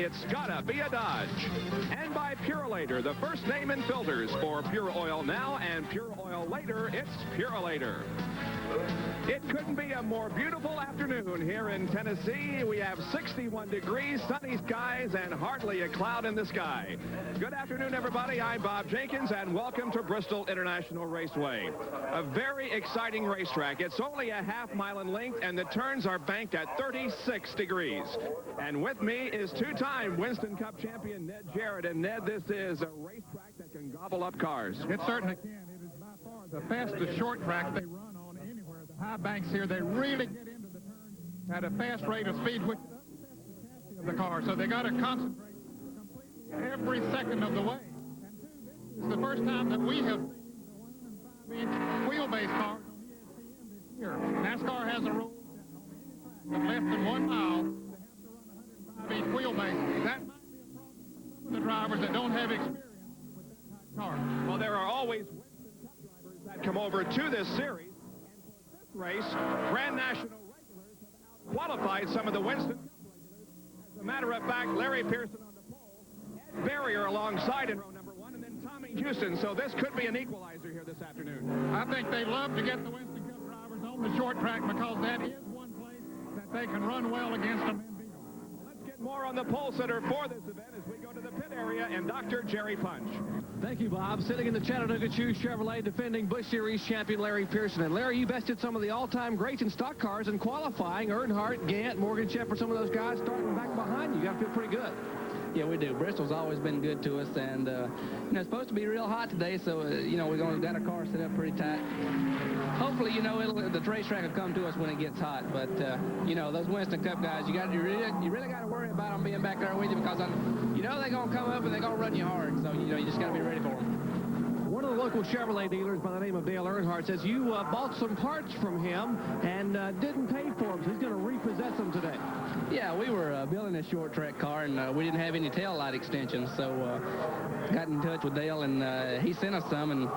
It's gotta be a Dodge. And by Purolator, the first name in filters for pure oil now and pure oil later, it's Purolator. It couldn't be a more beautiful afternoon here in Tennessee. We have 61 degrees, sunny skies, and hardly a cloud in the sky. Good afternoon, everybody. I'm Bob Jenkins, and welcome to Bristol International Raceway. A very exciting racetrack. It's only a half mile in length, and the turns are banked at 36 degrees. And with me is two-time Winston Cup champion Ned Jarrett. And Ned, this is a racetrack that can gobble up cars. It certainly can. It is by far the fastest short track they run on anywhere. The high banks here, they really get into the turn at a fast rate of speed, which upsets the chassis of the car. So they got to concentrate completely every second of the way. And this is the first time that we have seen the 1 and 5-inch wheelbase cars on ESPN this year. NASCAR has a rule that on less than 1 mile, they have to run 105-inch wheelbase. That might be a problem for some of the drivers that don't have experience with that type of car. Well, there are always Winston Cup drivers that come over to this series. And for this race, Grand National regulars have out-qualified some of the Winston Cup regulars. As a matter of fact, Larry Pearson on the pole, Ed Barrier alongside in row number 1, and then Tommy Houston. So this could be an equalizer here this afternoon. I think they love to get the Winston Cup drivers on the short track because that is one place that they can run well against them and beat them. Let's get more on the pole sitter for this event as we go to the pit area and Dr. Jerry Punch. Thank you, Bob. Sitting in the Chattanooga Chew Chevrolet, defending Busch Series champion Larry Pearson. And Larry, you bested some of the all-time greats in stock cars in qualifying. Earnhardt, Gant, Morgan Shepherd, some of those guys starting back behind you. You got to feel pretty good. Yeah, we do. Bristol's always been good to us, and it's supposed to be real hot today, so we're going to got our car set up pretty tight. Hopefully, the racetrack will come to us when it gets hot, but those Winston Cup guys, you really got to worry about them being back there with you because they're going to come up and they're going to run you hard, so you just got to be ready for them. One of the local Chevrolet dealers by the name of Dale Earnhardt says you bought some parts from him and didn't pay for them, so he's going to repossess them today. Yeah, we were building a short track car, and we didn't have any tail light extensions, so got in touch with Dale, and he sent us some, and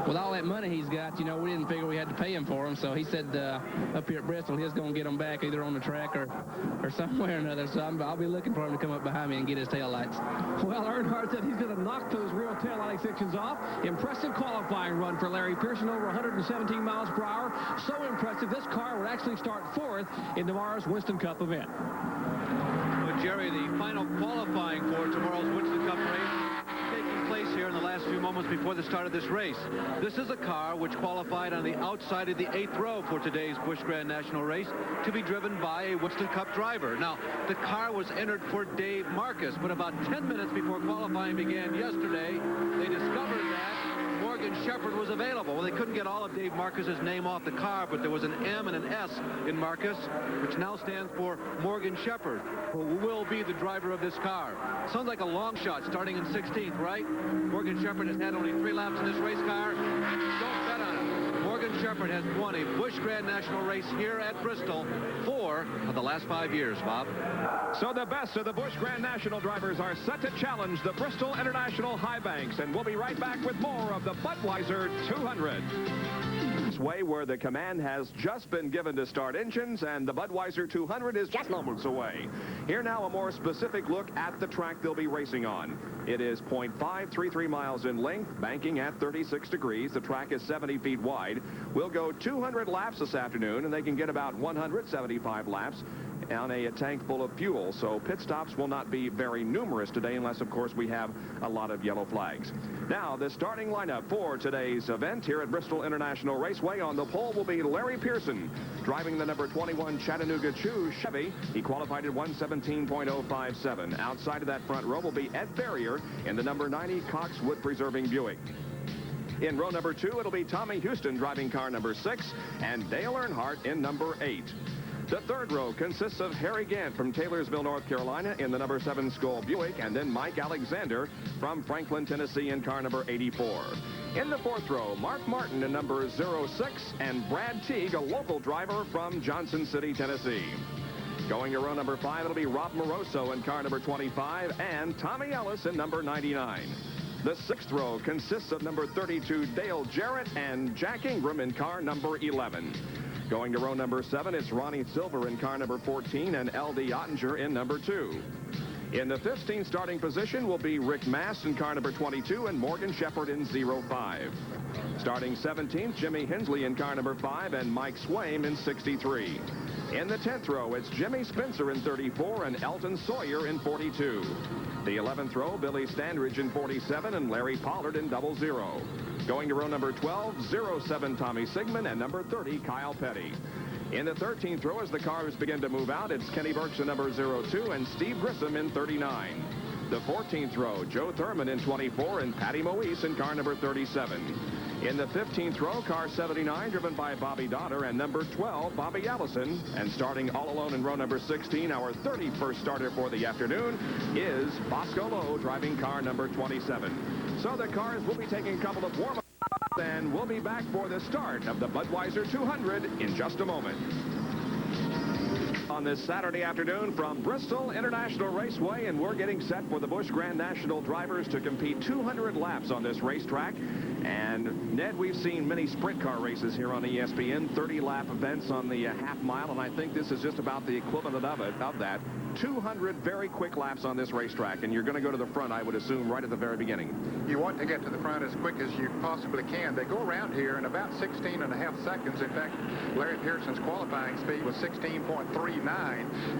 with all that money he's got, we didn't figure we had to pay him for them, so he said up here at Bristol, he's going to get them back either on the track or somewhere or another, so I'll be looking for him to come up behind me and get his tail lights. Well, Earnhardt said he's going to knock those real tail light extensions off. Impressive qualifying run for Larry Pearson, over 117 miles per hour. So impressive, this car would actually start 4th in tomorrow's Winston Cup event. Well, Jerry, the final qualifying for tomorrow's Winston Cup race taking place here in the last few moments before the start of this race. This is a car which qualified on the outside of the 8th row for today's Busch Grand National race to be driven by a Winston Cup driver. Now, the car was entered for Dave Marcus, but about 10 minutes before qualifying began yesterday, they discovered that Morgan Shepherd was available. Well, they couldn't get all of Dave Marcus's name off the car, but there was an M and an S in Marcus, which now stands for Morgan Shepherd, who will be the driver of this car. Sounds like a long shot starting in 16th, right? Morgan Shepherd has had only 3 laps in this race car. Don't bet on it. Morgan Shepherd has won a Busch Grand National race here at Bristol 4 of the last 5 years, Bob. So the best of the Busch Grand National drivers are set to challenge the Bristol International High Banks, and we'll be right back with more of the Budweiser 200. Way where the command has just been given to start engines, and the Budweiser 200 is just moments away. Here now a more specific look at the track they'll be racing on. It is 0.533 miles in length, banking at 36 degrees. The track is 70 feet wide. We'll go 200 laps this afternoon, and they can get about 175 laps on a tank full of fuel, so pit stops will not be very numerous today unless, of course, we have a lot of yellow flags. Now, the starting lineup for today's event here at Bristol International Raceway. On the pole will be Larry Pearson, driving the number 21 Chattanooga Chew Chevy. He qualified at 117.057. Outside of that front row will be Ed Barrier in the number 90 Cox Wood Preserving Buick. In row number 2, it'll be Tommy Houston driving car number 6 and Dale Earnhardt in number 8. The third row consists of Harry Gant from Taylorsville, North Carolina in the number 7 Skoal Buick, and then Mike Alexander from Franklin, Tennessee in car number 84. In the fourth row, Mark Martin in number 06 and Brad Teague, a local driver from Johnson City, Tennessee. Going to row number 5, it'll be Rob Moroso in car number 25 and Tommy Ellis in number 99. The sixth row consists of number 32 Dale Jarrett and Jack Ingram in car number 11. Going to row number 7, it's Ronnie Silver in car number 14 and L.D. Ottinger in number 2. In the 15th starting position will be Rick Mast in car number 22 and Morgan Shepherd in 05. Starting 17th, Jimmy Hensley in car number 5 and Mike Swaim in 63. In the 10th row, it's Jimmy Spencer in 34 and Elton Sawyer in 42. The 11th row, Billy Standridge in 47 and Larry Pollard in 00. Going to row number 12, 07 Tommy Sigmund and number 30 Kyle Petty. In the 13th row, as the cars begin to move out, it's Kenny Burks in number 02 and Steve Grissom in 39. The 14th row, Joe Thurman in 24 and Patty Moise in car number 37. In the 15th row, car 79, driven by Bobby Donner, and number 12, Bobby Allison. And starting all alone in row number 16, our 31st starter for the afternoon is Bosco Lowe, driving car number 27. So the cars will be taking a couple of warm-ups, and we'll be back for the start of the Budweiser 200 in just a moment. On this Saturday afternoon from Bristol International Raceway, and we're getting set for the Busch Grand National drivers to compete 200 laps on this racetrack. And Ned, we've seen many sprint car races here on ESPN, 30-lap events on the half mile, and I think this is just about the equivalent of that. 200 very quick laps on this racetrack, and you're going to go to the front, I would assume, right at the very beginning. You want to get to the front as quick as you possibly can. They go around here in about 16.5 seconds. In fact, Larry Pearson's qualifying speed was 16.39.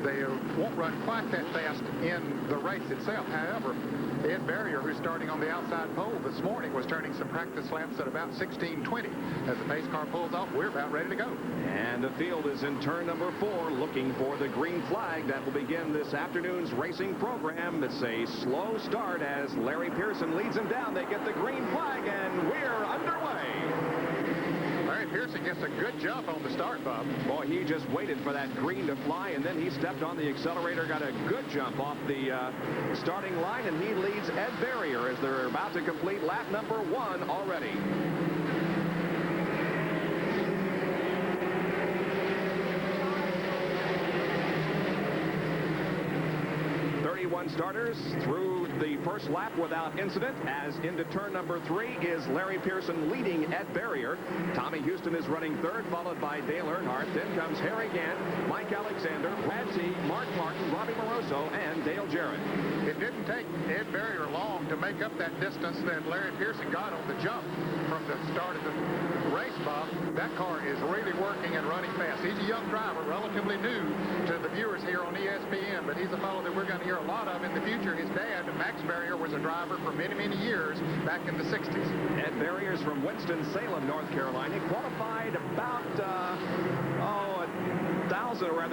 They won't run quite that fast in the race itself. However, Ed Barrier, who's starting on the outside pole this morning, was turning some practice laps at about 16:20. As the pace car pulls off, we're about ready to go. And the field is in turn number 4, looking for the green flag that will begin this afternoon's racing program. It's a slow start as Larry Pearson leads them down. They get the green flag, and we're underway. Larry Pearson gets a good jump on the start, Bob. Boy, he just waited for that green to fly, and then he stepped on the accelerator, got a good jump off the starting line, and he leads Ed Barrier as they're about to complete lap number 1 already. Starters through the first lap without incident, as into turn number 3 is Larry Pearson leading Ed Barrier. Tommy Houston is running third, followed by Dale Earnhardt. Then comes Harry Gant, Mike Alexander, Brad Teague, Mark Martin, Robbie Moroso, and Dale Jarrett. It didn't take Ed Barrier long to make up that distance that Larry Pearson got on the jump from the start of the race, Bob. That car is really working and running fast. He's a young driver, relatively new to the viewers here on ESPN, but he's a fellow that we're going to hear a lot of in the future. His dad, Max Barrier, was a driver for many, many years back in the 60s. Ed Barrier's from Winston-Salem, North Carolina. Qualified about,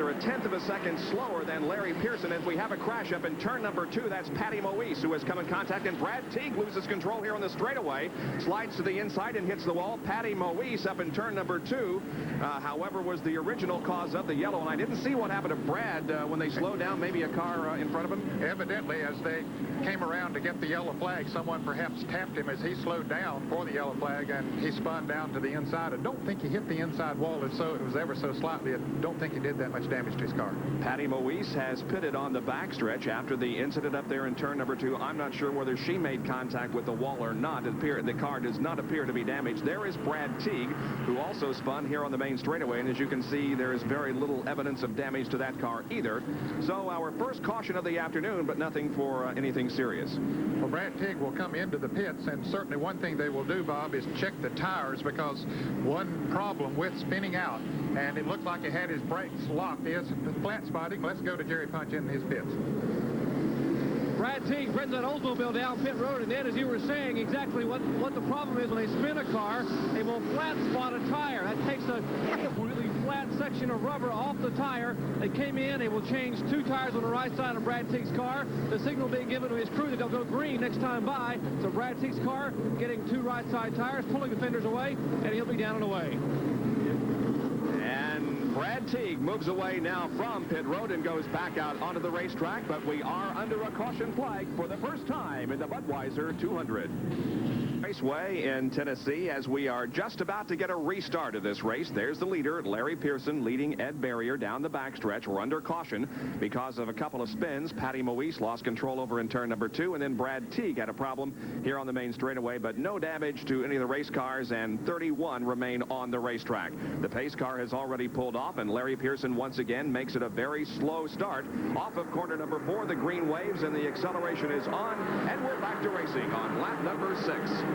a tenth of a second slower than Larry Pearson. As we have a crash up in turn number 2, that's Patty Moise, who has come in contact, and Brad Teague loses control here on the straightaway, slides to the inside and hits the wall. Patty Moise up in turn number 2, however, was the original cause of the yellow, and I didn't see what happened to Brad when they slowed down, maybe a car in front of him. Evidently, as they came around to get the yellow flag, someone perhaps tapped him as he slowed down for the yellow flag, and he spun down to the inside. I don't think he hit the inside wall, and so it was ever so slightly. I don't think he did that much damage to his car. Patty Moise has pitted on the backstretch after the incident up there in turn number 2. I'm not sure whether she made contact with the wall or not. The car does not appear to be damaged. There is Brad Teague, who also spun here on the main straightaway, and as you can see, there is very little evidence of damage to that car either. So our first caution of the afternoon, but nothing for anything serious. Well, Brad Teague will come into the pits, and certainly one thing they will do, Bob, is check the tires, because one problem with spinning out, and it looked like it had his brakes locked, is flat spotting. Let's go to Jerry Punch in his pits. Brad Teague brings that Oldsmobile down pit road, and then, as you were saying, exactly what the problem is when they spin a car, they will flat spot a tire. That takes a really flat section of rubber off the tire. They came in, they will change 2 tires on the right side of Brad Teague's car. The signal being given to his crew that they'll go green next time by. So Brad Teague's car getting 2 right side tires, pulling the fenders away, and he'll be down and away. Brad Teague moves away now from pit road and goes back out onto the racetrack, but we are under a caution flag for the first time in the Budweiser 200. Raceway in Tennessee, as we are just about to get a restart of this race. There's the leader, Larry Pearson, leading Ed Barrier down the backstretch. We're under caution because of a couple of spins. Patty Moise lost control over in turn number 2, and then Brad Teague had a problem here on the main straightaway, but no damage to any of the race cars, and 31 remain on the racetrack. The pace car has already pulled off, and Larry Pearson once again makes it a very slow start. Off of corner number 4, the green waves, and the acceleration is on, and we're back to racing on lap number 6.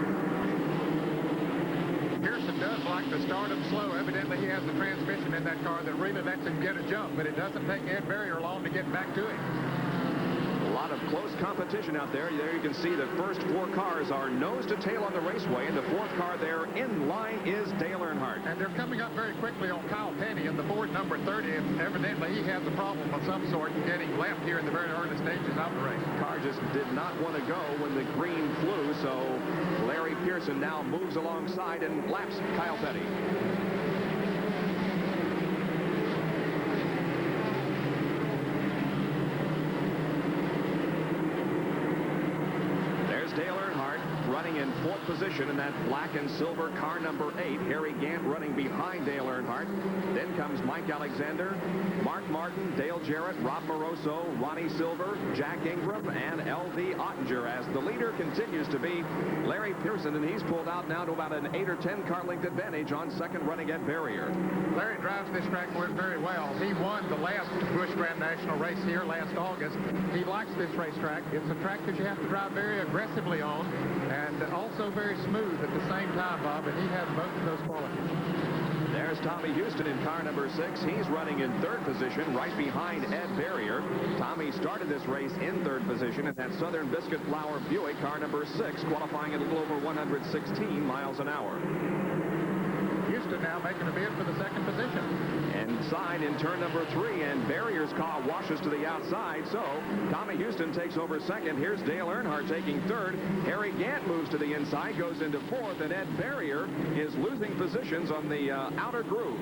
Pearson does like to start him slow. Evidently, he has the transmission in that car that really lets him get a jump, but it doesn't take Ed Barrier long to get back to him. A lot of close competition out there. There you can see the first 4 cars are nose to tail on the raceway, and the 4th car there in line is Dale Earnhardt. And they're coming up very quickly on Kyle Petty in the Ford number 30, and evidently he has a problem of some sort in getting left here in the very early stages of the race. The car just did not want to go when the green flew, so Larry Pearson now moves alongside and laps Kyle Petty. Dale Earnhardt running in 4th position in that black and silver car number 8. Harry Gant running behind Dale Earnhardt. Then comes Mike Alexander, Mark Martin, Dale Jarrett, Rob Moroso, Ronnie Silver, Jack Ingram, and L.V. Ottinger, as the leader continues to be Larry Pearson, and he's pulled out now to about an 8 or 10 car length advantage on second running Ed Barrier. Larry drives this track very well. He won the last Busch Grand National race here last August. He likes this racetrack. It's a track that you have to drive very aggressively on, and also very smooth at the same time, Bob, and he has both of those qualities. There's Tommy Houston in car number 6. He's running in 3rd position right behind Ed Barrier. Tommy started this race in 3rd position in that Southern Biscuit Flour Buick, car number 6, qualifying at a little over 116 miles an hour. Houston now making a bid for the 2nd position. Inside in turn number 3, and Barrier's car washes to the outside, so Tommy Houston takes over 2nd. Here's Dale Earnhardt taking 3rd. Harry Gant moves to the inside, goes into 4th, and Ed Barrier is losing positions on the outer groove.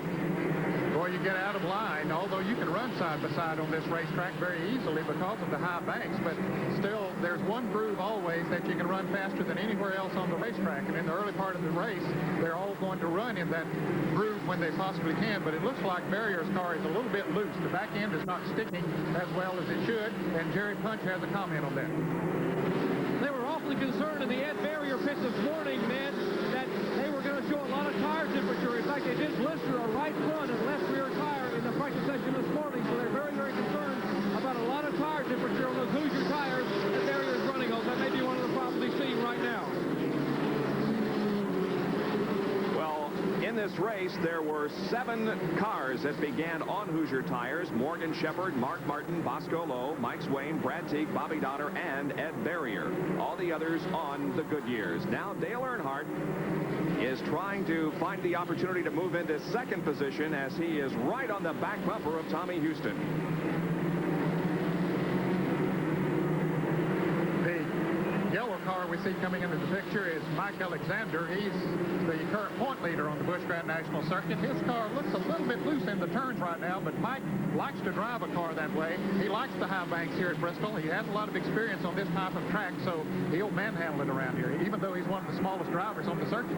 Boy, you get out of line, although you can run side by side on this racetrack very easily because of the high banks, but still there's one groove always that you can run faster than anywhere else on the racetrack, and in the early part of the race they're all going to run in that groove when they possibly can, but it looks like Barrier's car is a little bit loose. The back end is not sticking as well as it should, and Jerry Punch has a comment on that. They were awfully concerned in the Ed Barrier pit this morning, man, that they were going to show a lot of tire temperature. In fact, they did blister a right front and left rear tire in the practice session this morning, so they're very, very concerned about a lot of tire temperature on those Hoosier tires that Barrier's running on. That may be one of the problems he's seeing right now. Well, in this race, there were 7 cars that began on Hoosier tires. Morgan Shepherd, Mark Martin, Bosco Lowe, Mike Swain, Brad Teague, Bobby Donner, and Ed Barrier. All the others on the Goodyears. Now Dale Earnhardt is trying to find the opportunity to move into 2nd position, as he is right on the back bumper of Tommy Houston. The yellow car we see coming into the picture is Mike Alexander. He's the current point leader on the Busch Grand National Circuit. His car looks a little bit loose in the turns right now, but Mike likes to drive a car that way. He likes the high banks here at Bristol. He has a lot of experience on this type of track, so he'll manhandle it around here, even though he's one of the smallest drivers on the circuit.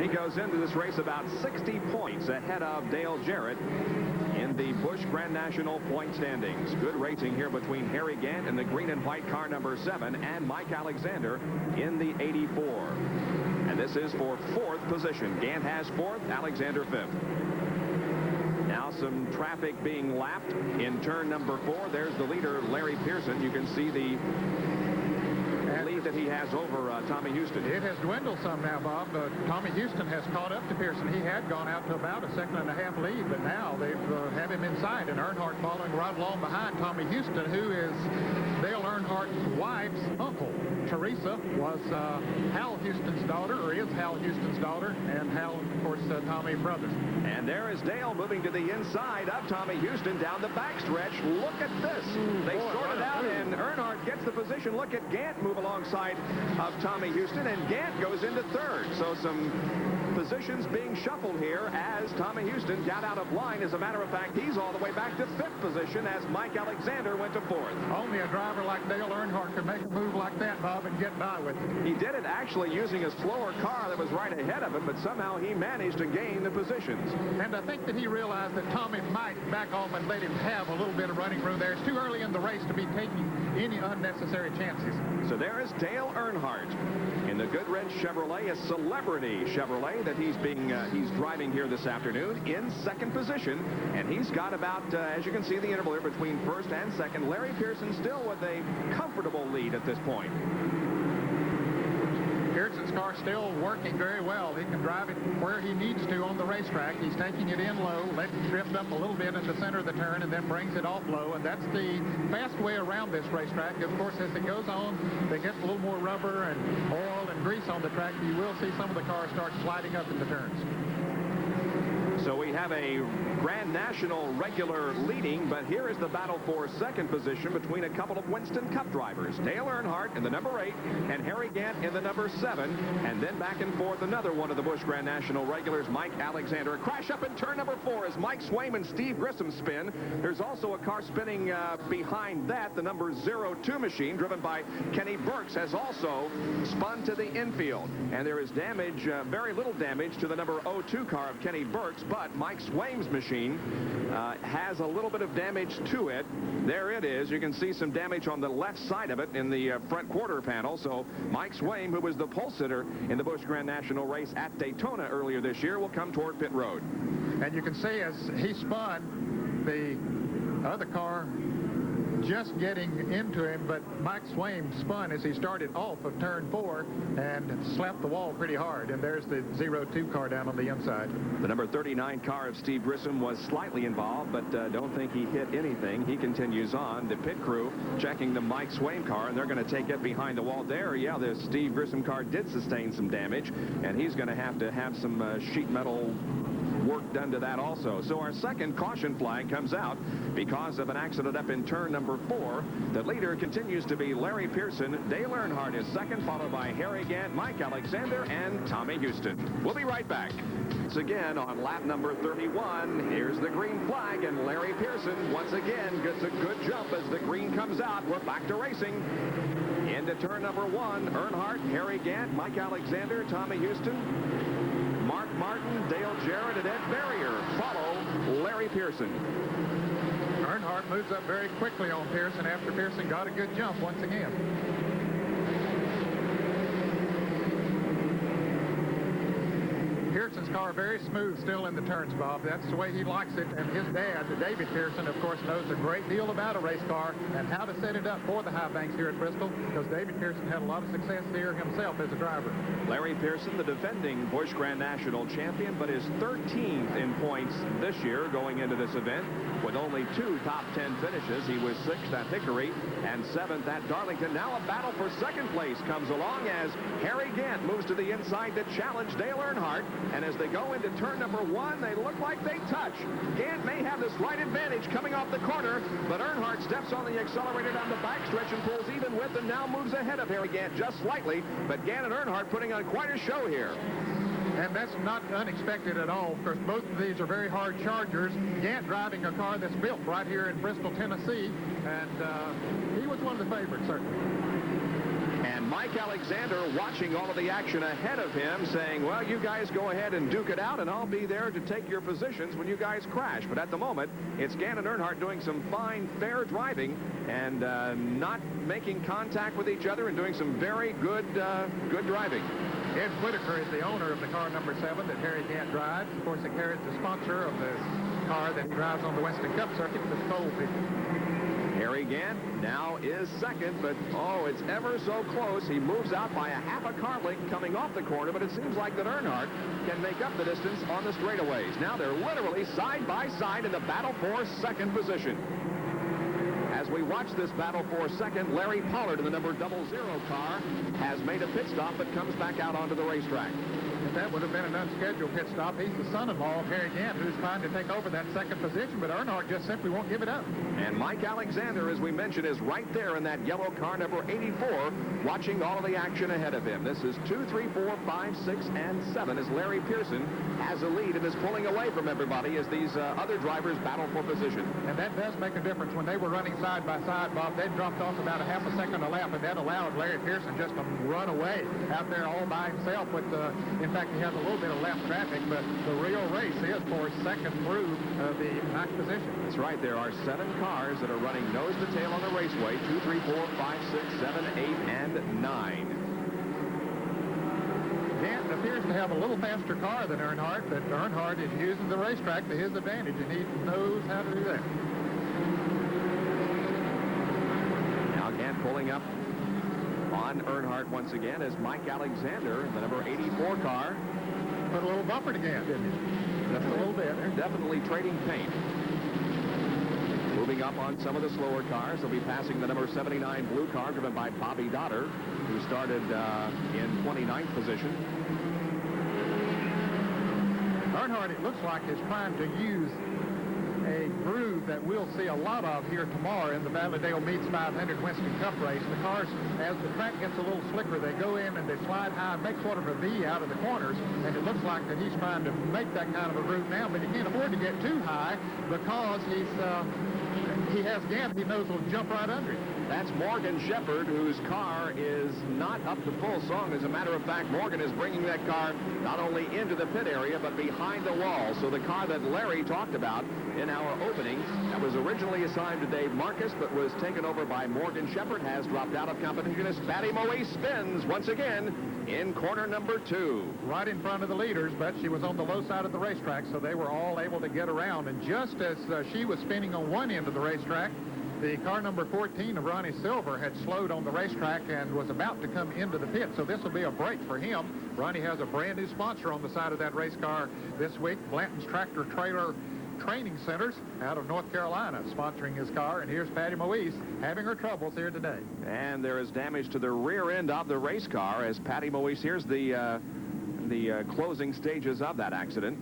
He goes into this race about 60 points ahead of Dale Jarrett in the Busch Grand National point standings. Good racing here between Harry Gant in the green and white car number 7 and Mike Alexander in the 84. And this is for 4th position. Gant has 4th, Alexander 5th. Now some traffic being lapped in turn number 4. There's the leader, Larry Pearson. You can see the lead that he has over Tommy Houston. It has dwindled some now, Bob. Tommy Houston has caught up to Pearson. He had gone out to about a 2.5-second lead, but now they've have him inside, and Earnhardt following right along behind Tommy Houston, who is Dale Earnhardt's wife's uncle. Teresa was Hal Houston's daughter, or is Hal Houston's daughter, and Hal, of course, Tommy's brother. And there is Dale moving to the inside of Tommy Houston down the backstretch. Look at this. They sort it out, and Earnhardt gets the position. Look at Gant move alongside of Tommy Houston, and Gant goes into 3rd. So some positions being shuffled here as Tommy Houston got out of line. As a matter of fact, he's all the way back to 5th position as Mike Alexander went to 4th. Only a driver like Dale Earnhardt could make a move like that, Bob, and couldn't get by with it. He did it actually using a slower car that was right ahead of him, but somehow he managed to gain the positions. And I think that he realized that Tommy might back off and let him have a little bit of running room there. It's too early in the race to be taking any unnecessary chances. So there is Dale Earnhardt in the Goodrich Chevrolet, a celebrity Chevrolet that he's driving here this afternoon in second position. And he's got about, as you can see, the interval here between first and second. Larry Pearson still with a comfortable lead at this point. Pearson's car still working very well. He can drive it where he needs to on the racetrack. He's taking it in low, letting it drift up a little bit in the center of the turn, and then brings it off low. And that's the fast way around this racetrack. Of course, as it goes on, they get a little more rubber and oil and grease on the track. You will see some of the cars start sliding up in the turns. So we have a Grand National regular leading, but here is the battle for second position between a couple of Winston Cup drivers. Dale Earnhardt in the number 8 and Harry Gant in the number 7. And then back and forth another one of the Busch Grand National regulars, Mike Alexander. A crash up in turn number 4 as Mike Swaim and Steve Grissom spin. There's also a car spinning behind that. The number 02 machine driven by Kenny Burks has also spun to the infield. And there is damage, very little damage to the number 02 car of Kenny Burks, but Mike Swaim's machine has a little bit of damage to it. There it is. You can see some damage on the left side of it in the front quarter panel. So Mike Swaim, who was the pole sitter in the Busch Grand National race at Daytona earlier this year, will come toward pit road. And you can see as he spun, the other car just getting into him, but Mike Swaim spun as he started off of turn 4 and slapped the wall pretty hard. And there's the 02 car down on the inside. The number 39 car of Steve Grissom was slightly involved, but don't think he hit anything. He continues on. The pit crew checking the Mike Swaim car, and they're going to take it behind the wall there. Yeah, the Steve Grissom car did sustain some damage, and he's going to have some sheet metal work done to that also. So our second caution flag comes out because of an accident up in turn number 4. The leader continues to be Larry Pearson. Dale Earnhardt is second, followed by Harry Gant, Mike Alexander, and Tommy Houston. We'll be right back. Once again on lap number 31. Here's the green flag, and Larry Pearson once again gets a good jump as the green comes out. We're back to racing. Into turn number 1, Earnhardt, Harry Gant, Mike Alexander, Tommy Houston, Mark Martin, Dale Jarrett, and Ed Barrier follow Larry Pearson. Earnhardt moves up very quickly on Pearson after Pearson got a good jump once again. Pearson's car very smooth still in the turns, Bob. That's the way he likes it. And his dad, David Pearson, of course, knows a great deal about a race car and how to set it up for the high banks here at Bristol, because David Pearson had a lot of success here himself as a driver. Larry Pearson, the defending Busch Grand National champion, but is 13th in points this year going into this event with only 2 top 10 finishes. He was 6th at Hickory and 7th at Darlington. Now a battle for second place comes along as Harry Gant moves to the inside to challenge Dale Earnhardt. And as they go into turn number 1, they look like they touch. Gant may have the slight advantage coming off the corner, but Earnhardt steps on the accelerator down the backstretch and pulls even with and now moves ahead of Harry Gant just slightly. But Gant and Earnhardt putting on quite a show here. And that's not unexpected at all, because both of these are very hard chargers. Gant driving a car that's built right here in Bristol, Tennessee, and he was one of the favorites, certainly. And Mike Alexander watching all of the action ahead of him, saying, well, you guys go ahead and duke it out, and I'll be there to take your positions when you guys crash. But at the moment, it's Gant and Earnhardt doing some fine, fair driving and not making contact with each other and doing some very good driving. Ed Whitaker is the owner of the car number 7 that Harry Gant drives. Of course, he carries the sponsor of the car that he drives on the Winston Cup circuit, the Stoll people. Harry Gant now is second, but oh, it's ever so close. He moves out by a half a car length coming off the corner, but it seems like that Earnhardt can make up the distance on the straightaways. Now they're literally side by side in the battle for second position. As we watch this battle for second, Larry Pollard in the number 00 car has made a pit stop but comes back out onto the racetrack. that would have been an unscheduled pit stop. He's the son-in-law of Harry Gant, who's trying to take over that second position, but Earnhardt just simply won't give it up. And Mike Alexander, as we mentioned, is right there in that yellow car, number 84, watching all of the action ahead of him. This is 2, 3, 4, 5, 6, and 7 as Larry Pearson has a lead and is pulling away from everybody as these other drivers battle for position. And that does make a difference. When they were running side by side, Bob, they dropped off about a half a second a lap, and that allowed Larry Pearson just to run away out there all by himself. With in fact, he has a little bit of lap traffic, but the real race is for second through the ninth position. That's right. There are 7 cars that are running nose to tail on the raceway. 2, 3, 4, 5, 6, 7, 8, and 9. Gant appears to have a little faster car than Earnhardt, but Earnhardt is using the racetrack to his advantage, and he knows how to do that. Now Gant pulling up on Earnhardt once again as Mike Alexander, the number 84 car. Put a little bumper to Gant, didn't he? Just a little bit. They're definitely trading paint. Moving up on some of the slower cars, they'll be passing the number 79 blue car driven by Bobby Dotter, who started in 29th position. Earnhardt, it looks like, is trying to use a groove that we'll see a lot of here tomorrow in the Valladale Meats 500 Winston Cup race. The cars, as the track gets a little slicker, they go in and they slide high and make sort of a V out of the corners, and it looks like that he's trying to make that kind of a groove now, but he can't afford to get too high because he has Gant. He knows he'll jump right under him. That's Morgan Shepherd, whose car is not up to full song. As a matter of fact, Morgan is bringing that car not only into the pit area, but behind the wall. So the car that Larry talked about in our opening, that was originally assigned to Dave Marcus, but was taken over by Morgan Shepherd, has dropped out of competition as Patty Moe spins once again in corner number 2. Right in front of the leaders, but she was on the low side of the racetrack, so they were all able to get around. And just as she was spinning on one end of the racetrack, the car number 14 of Ronnie Silver had slowed on the racetrack and was about to come into the pit, so this will be a break for him. Ronnie has a brand new sponsor on the side of that race car this week, Blanton's Tractor Trailer Training Centers out of North Carolina, sponsoring his car. And here's Patty Moise having her troubles here today. And there is damage to the rear end of the race car as Patty Moise, here's the closing stages of that accident.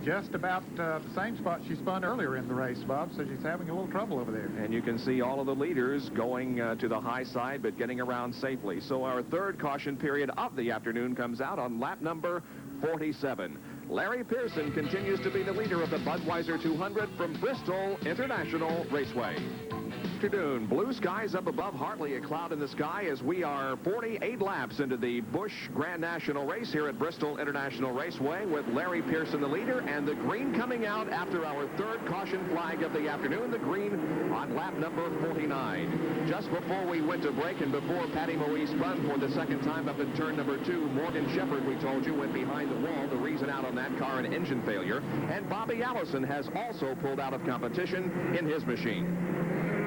Just about the same spot she spun earlier in the race, Bob, so she's having a little trouble over there. And you can see all of the leaders going to the high side, but getting around safely. So our third caution period of the afternoon comes out on lap number 47. Larry Pearson continues to be the leader of the Budweiser 200 from Bristol International Raceway. Afternoon. Blue skies up above, hardly a cloud in the sky as we are 48 laps into the Busch Grand National race here at Bristol International Raceway with Larry Pearson the leader and the green coming out after our third caution flag of the afternoon, the green on lap number 49. Just before we went to break and before Patty Moe spun for the second time up in turn number 2, Morgan Shepherd, we told you, went behind the wall. The reason out on that car, an engine failure. And Bobby Allison has also pulled out of competition in his machine.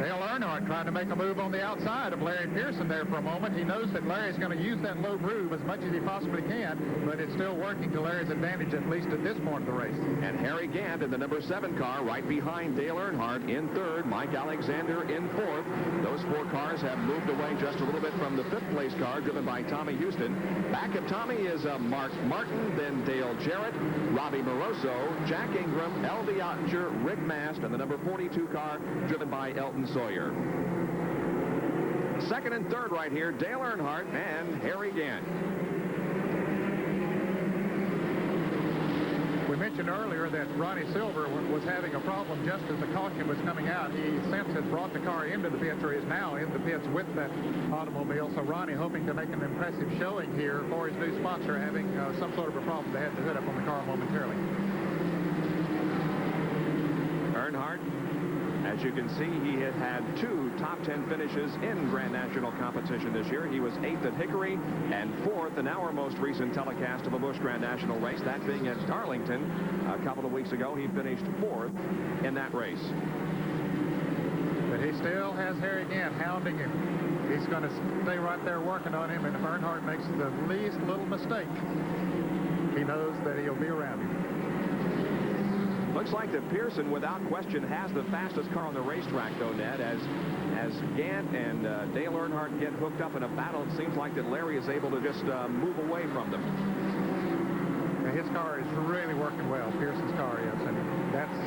Dale Earnhardt trying to make a move on the outside of Larry Pearson there for a moment. He knows that Larry's going to use that low groove as much as he possibly can, but it's still working to Larry's advantage, at least at this point of the race. And Harry Gant in the number 7 car right behind Dale Earnhardt in 3rd, Mike Alexander in 4th. Those 4 cars have moved away just a little bit from the 5th place car driven by Tommy Houston. Back of Tommy is Mark Martin, then Dale Jarrett, Robbie Moroso, Jack Ingram, L.D. Ottinger, Rick Mast, and the number 42 car driven by Elton Sawyer. 2nd and 3rd right here, Dale Earnhardt and Harry Gant. We mentioned earlier that Ronnie Silver was having a problem just as the caution was coming out. He since has brought the car into the pits, or is now in the pits with that automobile. So Ronnie hoping to make an impressive showing here for his new sponsor, having some sort of a problem. They had to hood up on the car momentarily. Earnhardt, as you can see, he had had 2 top 10 finishes in Grand National competition this year. He was 8th at Hickory and 4th in our most recent telecast of a Busch Grand National race, that being at Darlington. A couple of weeks ago, he finished 4th in that race. But he still has Harry Gant hounding him. He's going to stay right there working on him, and if Earnhardt makes the least little mistake, he knows that he'll be around him. Looks like that Pearson, without question, has the fastest car on the racetrack, though, Ned. As Gant and Dale Earnhardt get hooked up in a battle, it seems like that Larry is able to just move away from them. his car is really working well. Pearson's car is, and that's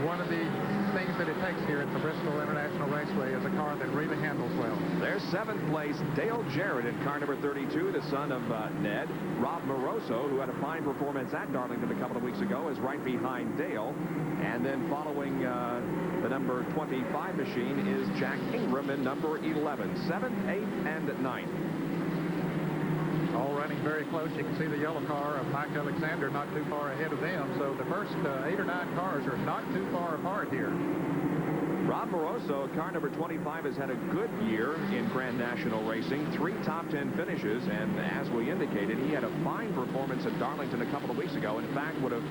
one of the things that it takes here at the Bristol International Raceway, is a car that really handles well. There's 7th place Dale Jarrett in car number 32, the son of Ned. Rob Moroso, who had a fine performance at Darlington a couple of weeks ago, is right behind Dale. And then following the number 25 machine is Jack Ingram in number 11. 7th, 8th, and 9th. All running very close. You can see the yellow car of Mike Alexander not too far ahead of them. So the first 8 or 9 cars are not too far apart here. Rob Moroso, car number 25, has had a good year in Grand National Racing. 3 top 10 finishes, and as we indicated, he had a fine performance at Darlington a couple of weeks ago. In fact, would have,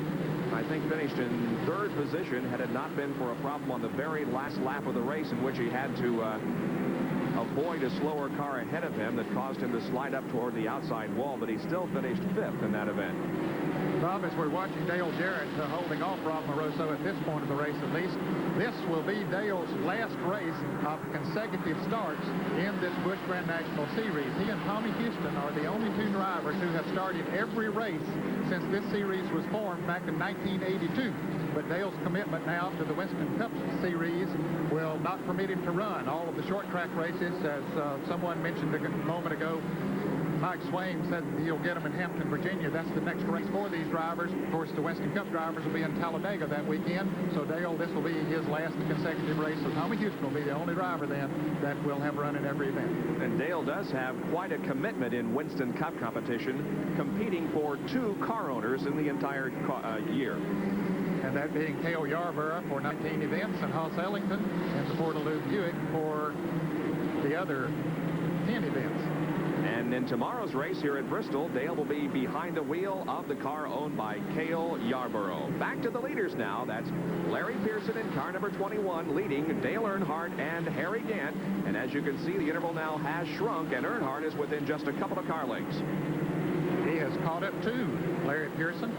I think, finished in 3rd position had it not been for a problem on the very last lap of the race, in which he had to avoid a slower car ahead of him that caused him to slide up toward the outside wall, but he still finished 5th in that event. Bob, as we're watching Dale Jarrett holding off Rob Moroso at this point of the race at least, this will be Dale's last race of consecutive starts in this Busch Grand National Series. He and Tommy Houston are the only 2 drivers who have started every race since this series was formed back in 1982. But Dale's commitment now to the Winston Cup Series will not permit him to run all of the short track races. As someone mentioned a moment ago, Mike Swain said he'll get them in Hampton, Virginia. That's the next race for these drivers. Of course, the Winston Cup drivers will be in Talladega that weekend. So Dale, this will be his last consecutive race. So Tommy Houston will be the only driver then that will have run in every event. And Dale does have quite a commitment in Winston Cup competition, competing for 2 car owners in the entire year. And that being Cale Yarborough for 19 events, and Hoss Ellington and the Portaloo Buick for the other 10 events. And in tomorrow's race here at Bristol, Dale will be behind the wheel of the car owned by Cale Yarborough. Back to the leaders now. That's Larry Pearson in car number 21, leading Dale Earnhardt and Harry Gant. And as you can see, the interval now has shrunk, and Earnhardt is within just a couple of car lengths. He has caught up to Larry Pearson.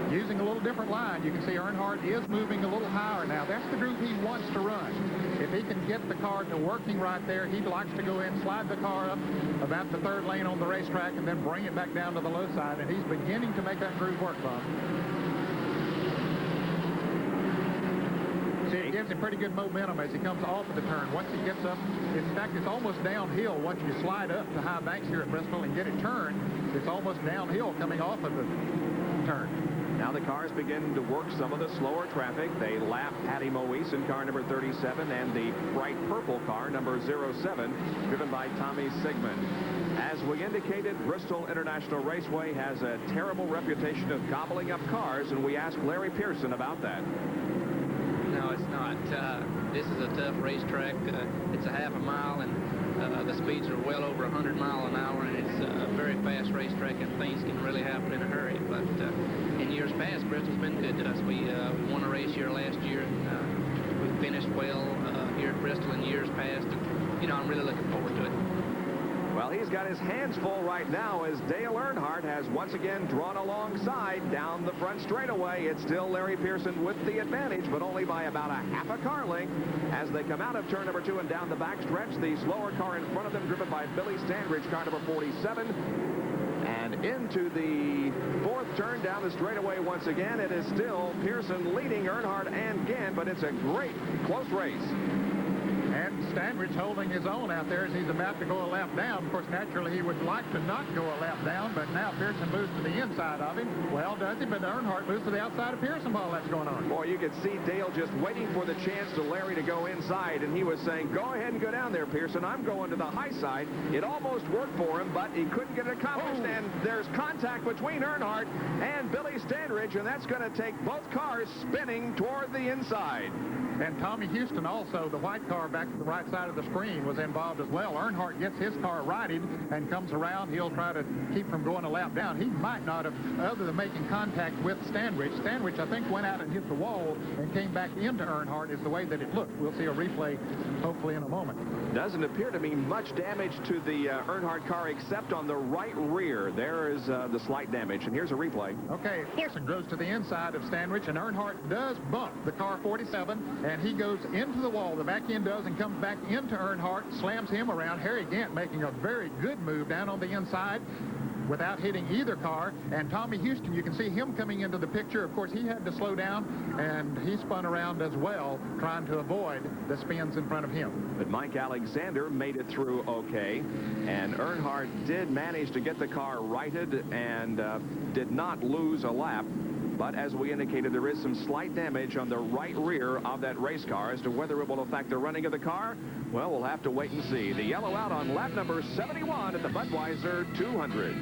Using a little different line, you can see Earnhardt is moving a little higher now. That's the group he wants to run. If he can get the car to working right there, he likes to go in, slide the car up about the 3rd lane on the racetrack, and then bring it back down to the low side. And he's beginning to make that groove work, Bob. See, it gives him pretty good momentum as he comes off of the turn. Once he gets up, in fact, it's almost downhill once you slide up to high banks here at Bristol and get it turned. It's almost downhill coming off of the turn. Now the cars begin to work some of the slower traffic. They lap Patty Moise in car number 37 and the bright purple car number 07, driven by Tommy Sigmund. As we indicated, Bristol International Raceway has a terrible reputation of gobbling up cars, and we asked Larry Pearson about that. No, it's not. This is a tough racetrack. It's a half a mile, and the speeds are well over 100 miles an hour, and it's a very fast racetrack, and things can really happen in a hurry. But in years past, Bristol's been good to us. We won a race here last year, and we finished well here at Bristol in years past. And, you know, I'm really looking forward to it. Well, he's got his hands full right now as Dale Earnhardt has once again drawn alongside down the front straightaway. It's still Larry Pearson with the advantage, but only by about a half a car length as they come out of turn number 2 and down the back stretch. The slower car in front of them, driven by Billy Standridge, car number 47. And into the 4th turn down the straightaway once again. It is still Pearson leading Earnhardt and Gant, but it's a great close race. And Standridge holding his own out there as he's about to go a lap down. Of course, naturally, he would like to not go a lap down, but now Pearson moves to the inside of him. Well, does he? But Earnhardt moves to the outside of Pearson while that's going on. Boy, you could see Dale just waiting for the chance to Larry to go inside, and he was saying, go ahead and go down there, Pearson. I'm going to the high side. It almost worked for him, but he couldn't get it accomplished, and there's contact between Earnhardt and Billy Standridge, and that's going to take both cars spinning toward the inside. And Tommy Houston also, the white car back to the right side of the screen, was involved as well. Earnhardt gets his car righted and comes around. He'll try to keep from going a lap down. He might not have, other than making contact with Standridge. Standridge, I think, went out and hit the wall and came back into Earnhardt is the way that it looked. We'll see a replay hopefully in a moment. Doesn't appear to be much damage to the Earnhardt car except on the right rear. There is the slight damage, and here's a replay. Okay, Pearson goes to the inside of Standridge, and Earnhardt does bump the car 47, and he goes into the wall. The back end does and comes back into Earnhardt, slams him around. Harry Gant making a very good move down on the inside. without hitting either car. And Tommy Houston, you can see him coming into the picture. Of course, he had to slow down, and he spun around as well, trying to avoid the spins in front of him. But Mike Alexander made it through okay, and Earnhardt did manage to get the car righted and did not lose a lap. But as we indicated, there is some slight damage on the right rear of that race car. As to whether it will affect the running of the car, well, we'll have to wait and see. The yellow out on lap number 71 at the Budweiser 200.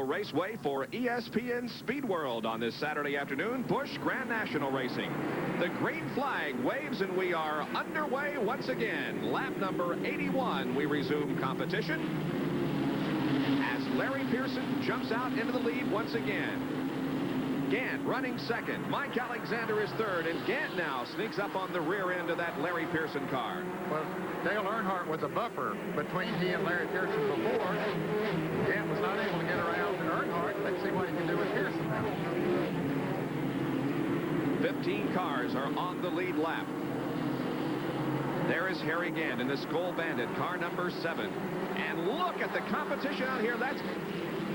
Raceway for ESPN Speed World on this Saturday afternoon. Busch Grand National Racing. The green flag waves and we are underway once again. Lap number 81, we resume competition as Larry Pearson jumps out into the lead once again. Gant running second. Mike Alexander is third, and Gant now sneaks up on the rear end of that Larry Pearson car. Well, Dale Earnhardt was a buffer between he and Larry Pearson before. Gant was not able to get around Earnhardt. Let's see what he can do with Pearson now. 15 cars are on the lead lap. There is Harry Gant in the Skull Bandit, car number 7. And look at the competition out here. That's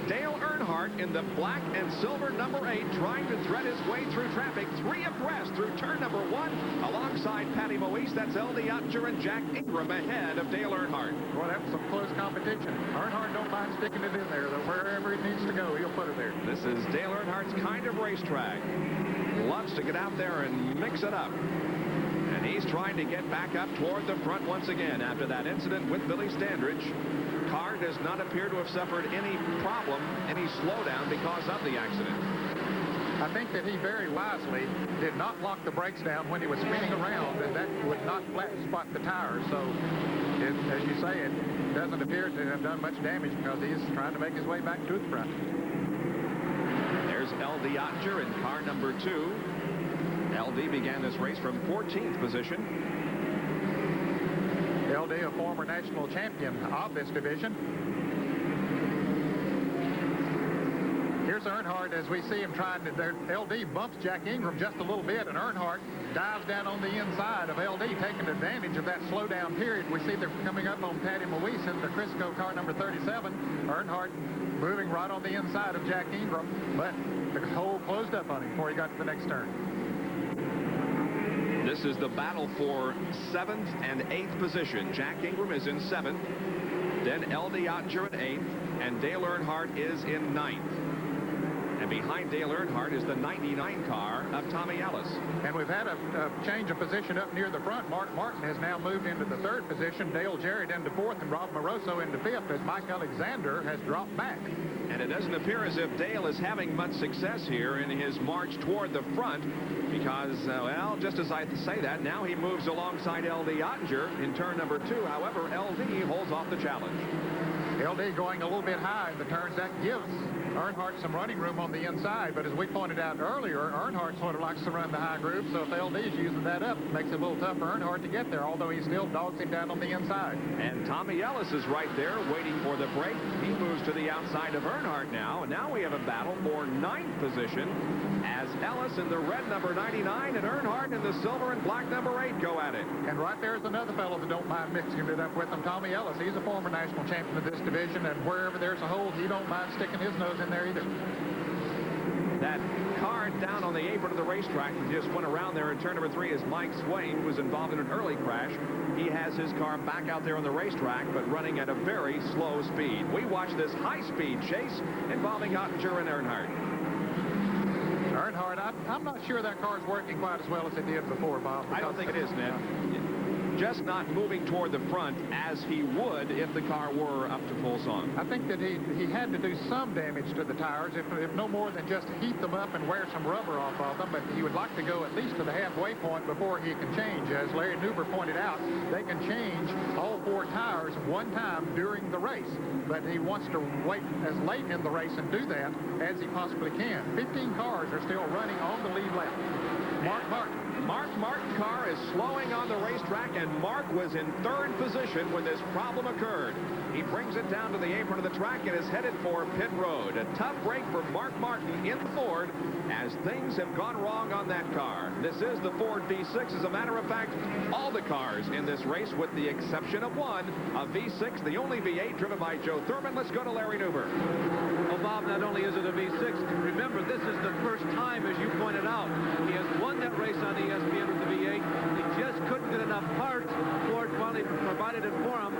Dale Earnhardt in the black and silver number 8, trying to thread his way through traffic, 3 abreast through turn number 1, alongside Patty Moise. That's L.D. Ottinger and Jack Ingram ahead of Dale Earnhardt. Well, that was some close competition. Earnhardt don't mind sticking it in there, though. Wherever it needs to go, he'll put it there. This is Dale Earnhardt's kind of racetrack. Loves to get out there and mix it up. And he's trying to get back up toward the front once again after that incident with Billy Standridge. Car does not appear to have suffered any problem, any slowdown because of the accident. I think that he very wisely did not lock the brakes down when he was spinning around, and that would not flat spot the tires. So, as you say, it doesn't appear to have done much damage because he's trying to make his way back to the front. There's L.D. Ottinger in car number 2. L.D. began this race from 14th position. L.D., a former national champion of this division. Here's Earnhardt as we see him trying to... L.D. bumps Jack Ingram just a little bit, and Earnhardt dives down on the inside of L.D., taking advantage of that slowdown period. We see they're coming up on Patty Moise in the Crisco car number 37. Earnhardt moving right on the inside of Jack Ingram, but the hole closed up on him before he got to the next turn. This is the battle for 7th and 8th position. Jack Ingram is in 7th, then L.D. Ottinger in 8th, and Dale Earnhardt is in 9th. And behind Dale Earnhardt is the 99 car of Tommy Ellis. And we've had a change of position up near the front. Mark Martin has now moved into the 3rd position, Dale Jarrett into 4th, and Rob Moroso into 5th as Mike Alexander has dropped back. And it doesn't appear as if Dale is having much success here in his march toward the front because, well, just as I say that, now he moves alongside L.D. Ottinger in turn number 2. However, L.D. holds off the challenge. L.D. going a little bit high in the turns. That gives Earnhardt some running room on the inside, but as we pointed out earlier, Earnhardt sort of likes to run the high groove, so if LD's using that up, it makes it a little tough for Earnhardt to get there, although he still dogs him down on the inside. And Tommy Ellis is right there waiting for the break. He moves to the outside of Earnhardt now, and now we have a battle for 9th position as Ellis in the red number 99 and Earnhardt in the silver and black number 8 go at it. And right there's another fellow that don't mind mixing it up with him, Tommy Ellis. He's a former national champion of this division, and wherever there's a hole, he don't mind sticking his nose in there either. That car down on the apron of the racetrack that just went around there in turn number 3 is Mike Swain, who was involved in an early crash. He has his car back out there on the racetrack, but running at a very slow speed. We watch this high-speed chase involving Ottinger and Earnhardt. Earnhardt, I'm not sure that car's working quite as well as it did before, Bob. I don't think it is, Ned. Just not moving toward the front as he would if the car were up to full song. I think that he had to do some damage to the tires, if no more than just heat them up and wear some rubber off of them, but he would like to go at least to the halfway point before he can change. As Larry Newber pointed out, they can change all 4 tires one time during the race, but he wants to wait as late in the race and do that as he possibly can. 15 cars are still running on the lead lap. Mark Martin's car is slowing on the racetrack, and Mark was in 3rd position when this problem occurred. He brings it down to the apron of the track and is headed for pit road. A tough break for Mark Martin in the Ford as things have gone wrong on that car. This is the Ford V6. As a matter of fact, all the cars in this race, with the exception of one, a V6, the only V8 driven by Joe Thurman. Let's go to Larry Newber. Well, Bob, not only is it a V6, remember, this is the first time, as you pointed out, he has won that race on ESPN with the V8. He just couldn't get enough parts. Ford finally provided it for him.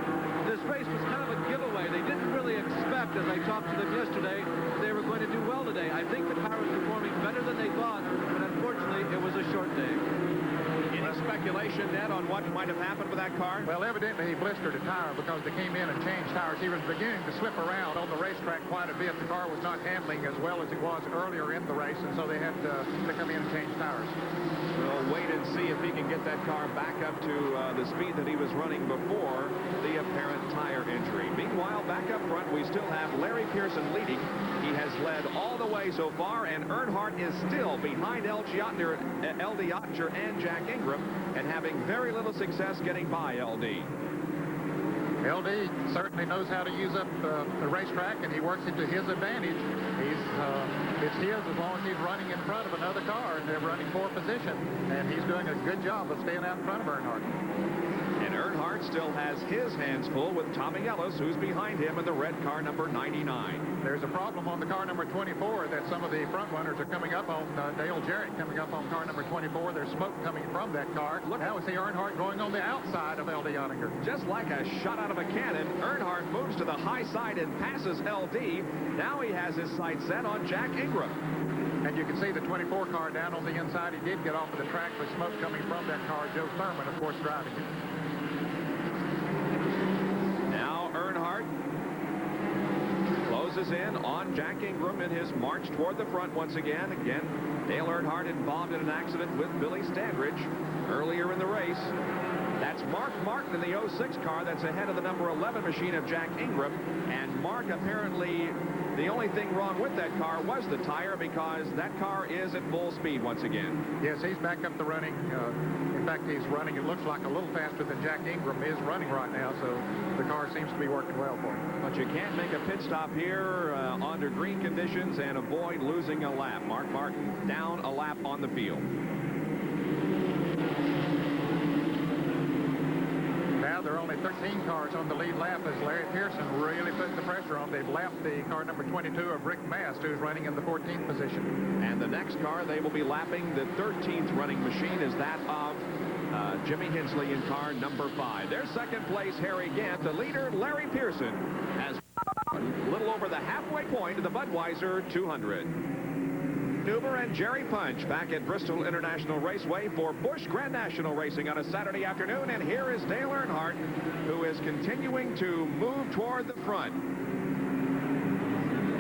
This race was kind of a giveaway. They didn't really expect, as I talked to them yesterday, they were going to do well today. I think the car was performing better than they thought, but unfortunately, it was a short day. Any speculation, Ned, on what might have happened with that car? Well, evidently he blistered a tire because they came in and changed tires. He was beginning to slip around on the racetrack quite a bit. The car was not handling as well as it was earlier in the race, and so they had to come in and change tires. We'll wait and see if he can get that car back up to the speed that he was running before the apparent tire injury. Meanwhile, back up front, we still have Larry Pearson leading. He has led all the way so far, and Earnhardt is still behind LD Oettinger and Jack Ingram, and having very little success getting by LD. LD certainly knows how to use up the racetrack, and he works it to his advantage. It's his as long as he's running in front of another car, and they're running for position, and he's doing a good job of staying out in front of Earnhardt. And Earnhardt still has his hands full with Tommy Ellis, who's behind him in the red car number 99. There's a problem on the car number 24 that some of the front runners are coming up on. Dale Jarrett coming up on car number 24. There's smoke coming from that car. Now we see Earnhardt going on the outside of LD Oettinger. Just like a shot out of a cannon, Earnhardt moves to the high side and passes LD. Now he has his sights set on Jack Ingram. And you can see the 24 car down on the inside. He did get off of the track with smoke coming from that car. Joe Thurman, of course, driving it. Now Earnhardt closes in on Jack Ingram in his march toward the front once again. Dale Earnhardt involved in an accident with Billy Standridge earlier in the race. That's Mark Martin in the 06 car that's ahead of the number 11 machine of Jack Ingram. And Mark, apparently, the only thing wrong with that car was the tire, because that car is at full speed once again. Yes, he's back up the running. In fact, he's running, it looks like, a little faster than Jack Ingram is running right now, so the car seems to be working well for him. But you can't make a pit stop here under green conditions and avoid losing a lap. Mark Martin down a lap on the field. Now there are only 13 cars on the lead lap as Larry Pearson really put the pressure on. They've lapped the car number 22 of Rick Mast, who's running in the 14th position. And the next car they will be lapping, the 13th running machine, is that of Jimmy Hensley in car number 5. Their second place, Harry Gant. The leader, Larry Pearson, has a little over the halfway point of the Budweiser 200. Newber and Jerry Punch back at Bristol International Raceway for Busch Grand National Racing on a Saturday afternoon. And here is Dale Earnhardt, who is continuing to move toward the front.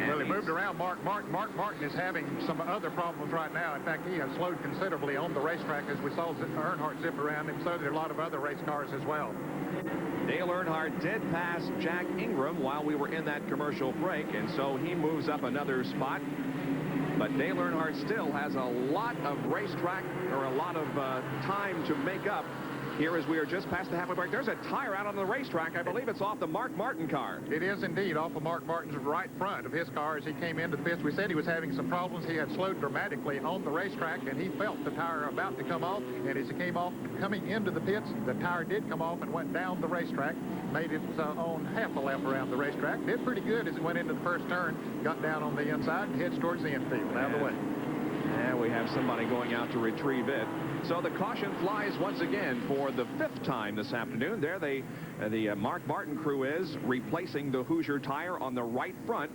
Well, he moved around Mark Martin. Mark Martin is having some other problems right now. In fact, he has slowed considerably on the racetrack as we saw Earnhardt zip around him. So did a lot of other race cars as well. Dale Earnhardt did pass Jack Ingram while we were in that commercial break, and so he moves up another spot. But Dale Earnhardt still has a lot of racetrack, or a lot of time to make up here as we are just past the halfway break. There's a tire out on the racetrack. I believe it's off the Mark Martin car. It is indeed off of Mark Martin's right front of his car as he came into the pits. We said he was having some problems. He had slowed dramatically on the racetrack, and he felt the tire about to come off. And as he came off, coming into the pits, the tire did come off and went down the racetrack, made its own half a lap around the racetrack. Did pretty good as it went into the first turn, got down on the inside, and heads towards the infield. Out of the way. And we have somebody going out to retrieve it. So the caution flies once again for the 5th time this afternoon. There the Mark Martin crew is replacing the Hoosier tire on the right front.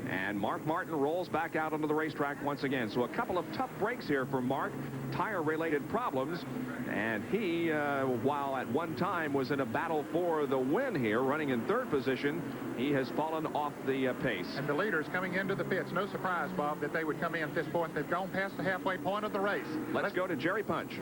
And Mark Martin rolls back out onto the racetrack once again. So a couple of tough breaks here for Mark, tire-related problems. And he, while at one time was in a battle for the win here, running in 3rd position, he has fallen off the pace. And the leaders coming into the pits. No surprise, Bob, that they would come in at this point. They've gone past the halfway point of the race. Let's go to Jerry Punch.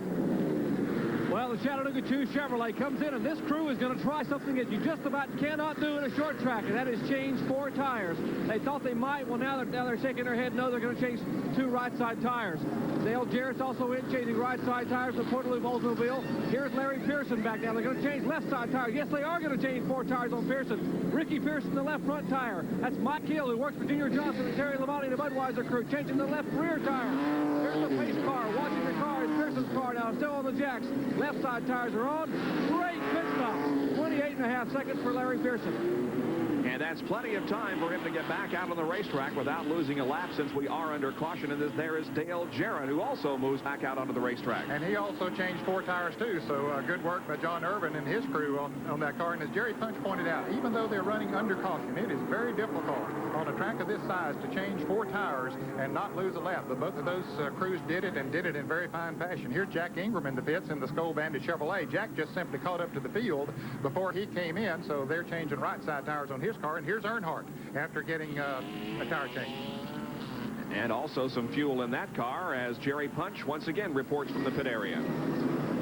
Well, Well, the Chattanooga 2 Chevrolet comes in, and this crew is going to try something that you just about cannot do in a short track, and that is change 4 tires. They thought they might. Well, now they're shaking their head. No, they're going to change 2 right side tires. Dale Jarrett's also in, changing right side tires for Portaloop Oldsmobile. Here's Larry Pearson back now. They're going to change left side tires. Yes, they are going to change 4 tires on Pearson. Ricky Pearson, the left front tire. That's Mike Hill, who works for Junior Johnson and Terry Lamonti, the Budweiser crew, changing the left rear tire. Here's the pace car. Watching the car is Pearson's car now, still on the jacks. Left side tires are on. Great pit stop. 28.5 seconds for Larry Pearson. And that's plenty of time for him to get back out on the racetrack without losing a lap, since we are under caution. And there is Dale Jarrett, who also moves back out onto the racetrack. And he also changed 4 tires, too. So good work by John Irvin and his crew on that car. And as Jerry Punch pointed out, even though they're running under caution, it is very difficult on a track of this size to change 4 tires and not lose a lap. But both of those crews did it, and did it in very fine fashion. Here's Jack Ingram in the pits in the Skull Bandit Chevrolet. Jack just simply caught up to the field before he came in, so they're changing right side tires on his car. And here's Earnhardt after getting a tire change. And also some fuel in that car as Jerry Punch once again reports from the pit area.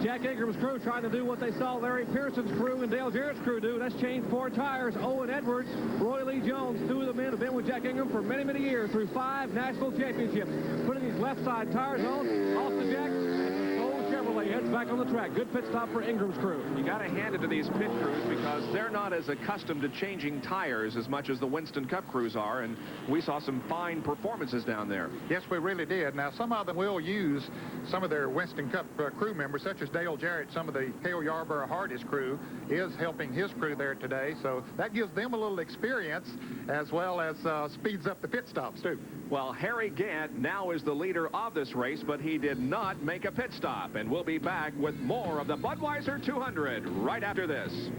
Jack Ingram's crew trying to do what they saw Larry Pearson's crew and Dale Jarrett's crew do. That's change 4 tires. Owen Edwards, Roy Lee Jones, 2 of the men have been with Jack Ingram for many, many years through 5 national championships. Putting these left side tires on, off the jack, and the Chevrolet heads back on the track. Good pit stop for Ingram's crew. You got to hand it to these pit crews because they're not as accustomed to changing tires as much as the Winston Cup crews are, and we saw some fine performances down there. Yes, we really did. Now, some of them will use some of their Winston Cup crew members, such as Dale Jarrett. Some of the Cale Yarborough Hardest crew is helping his crew there today, so that gives them a little experience as well as speeds up the pit stops, too. Well, Harry Gant now is the leader of this race, but he did not make a pit stop, and we'll be back with more of the Budweiser 200 right after this.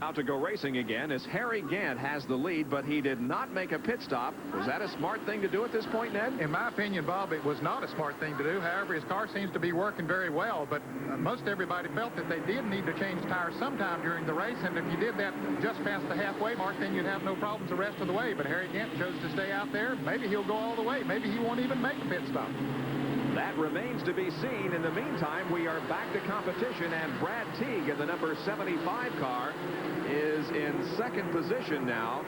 Out to go racing again as Harry Gant has the lead, but he did not make a pit stop. Was that a smart thing to do at this point, Ned? In my opinion, Bob, it was not a smart thing to do. However, his car seems to be working very well, but most everybody felt that they did need to change tires sometime during the race, and if you did that just past the halfway mark, then you'd have no problems the rest of the way. But Harry Gant chose to stay out there. Maybe he'll go all the way. Maybe he won't even make a pit stop. That remains to be seen. In the meantime, we are back to competition, and Brad Teague in the number 75 car is in second position now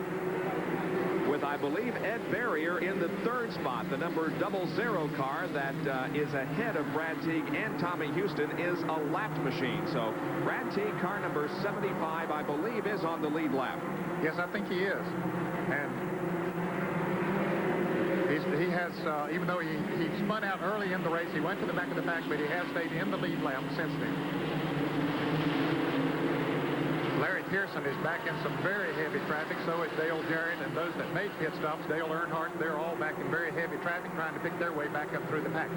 with, I believe, Ed Barrier in the 3rd spot. The number 00 car that is ahead of Brad Teague and Tommy Houston is a lapped machine. So Brad Teague, car number 75, I believe, is on the lead lap. Yes, I think he is. And he has, even though he spun out early in the race, he went to the back of the pack, but he has stayed in the lead lap since then. Larry Pearson is back in some very heavy traffic. So is Dale Jarrett, and those that made pit stops, Dale Earnhardt, they're all back in very heavy traffic trying to pick their way back up through the pack.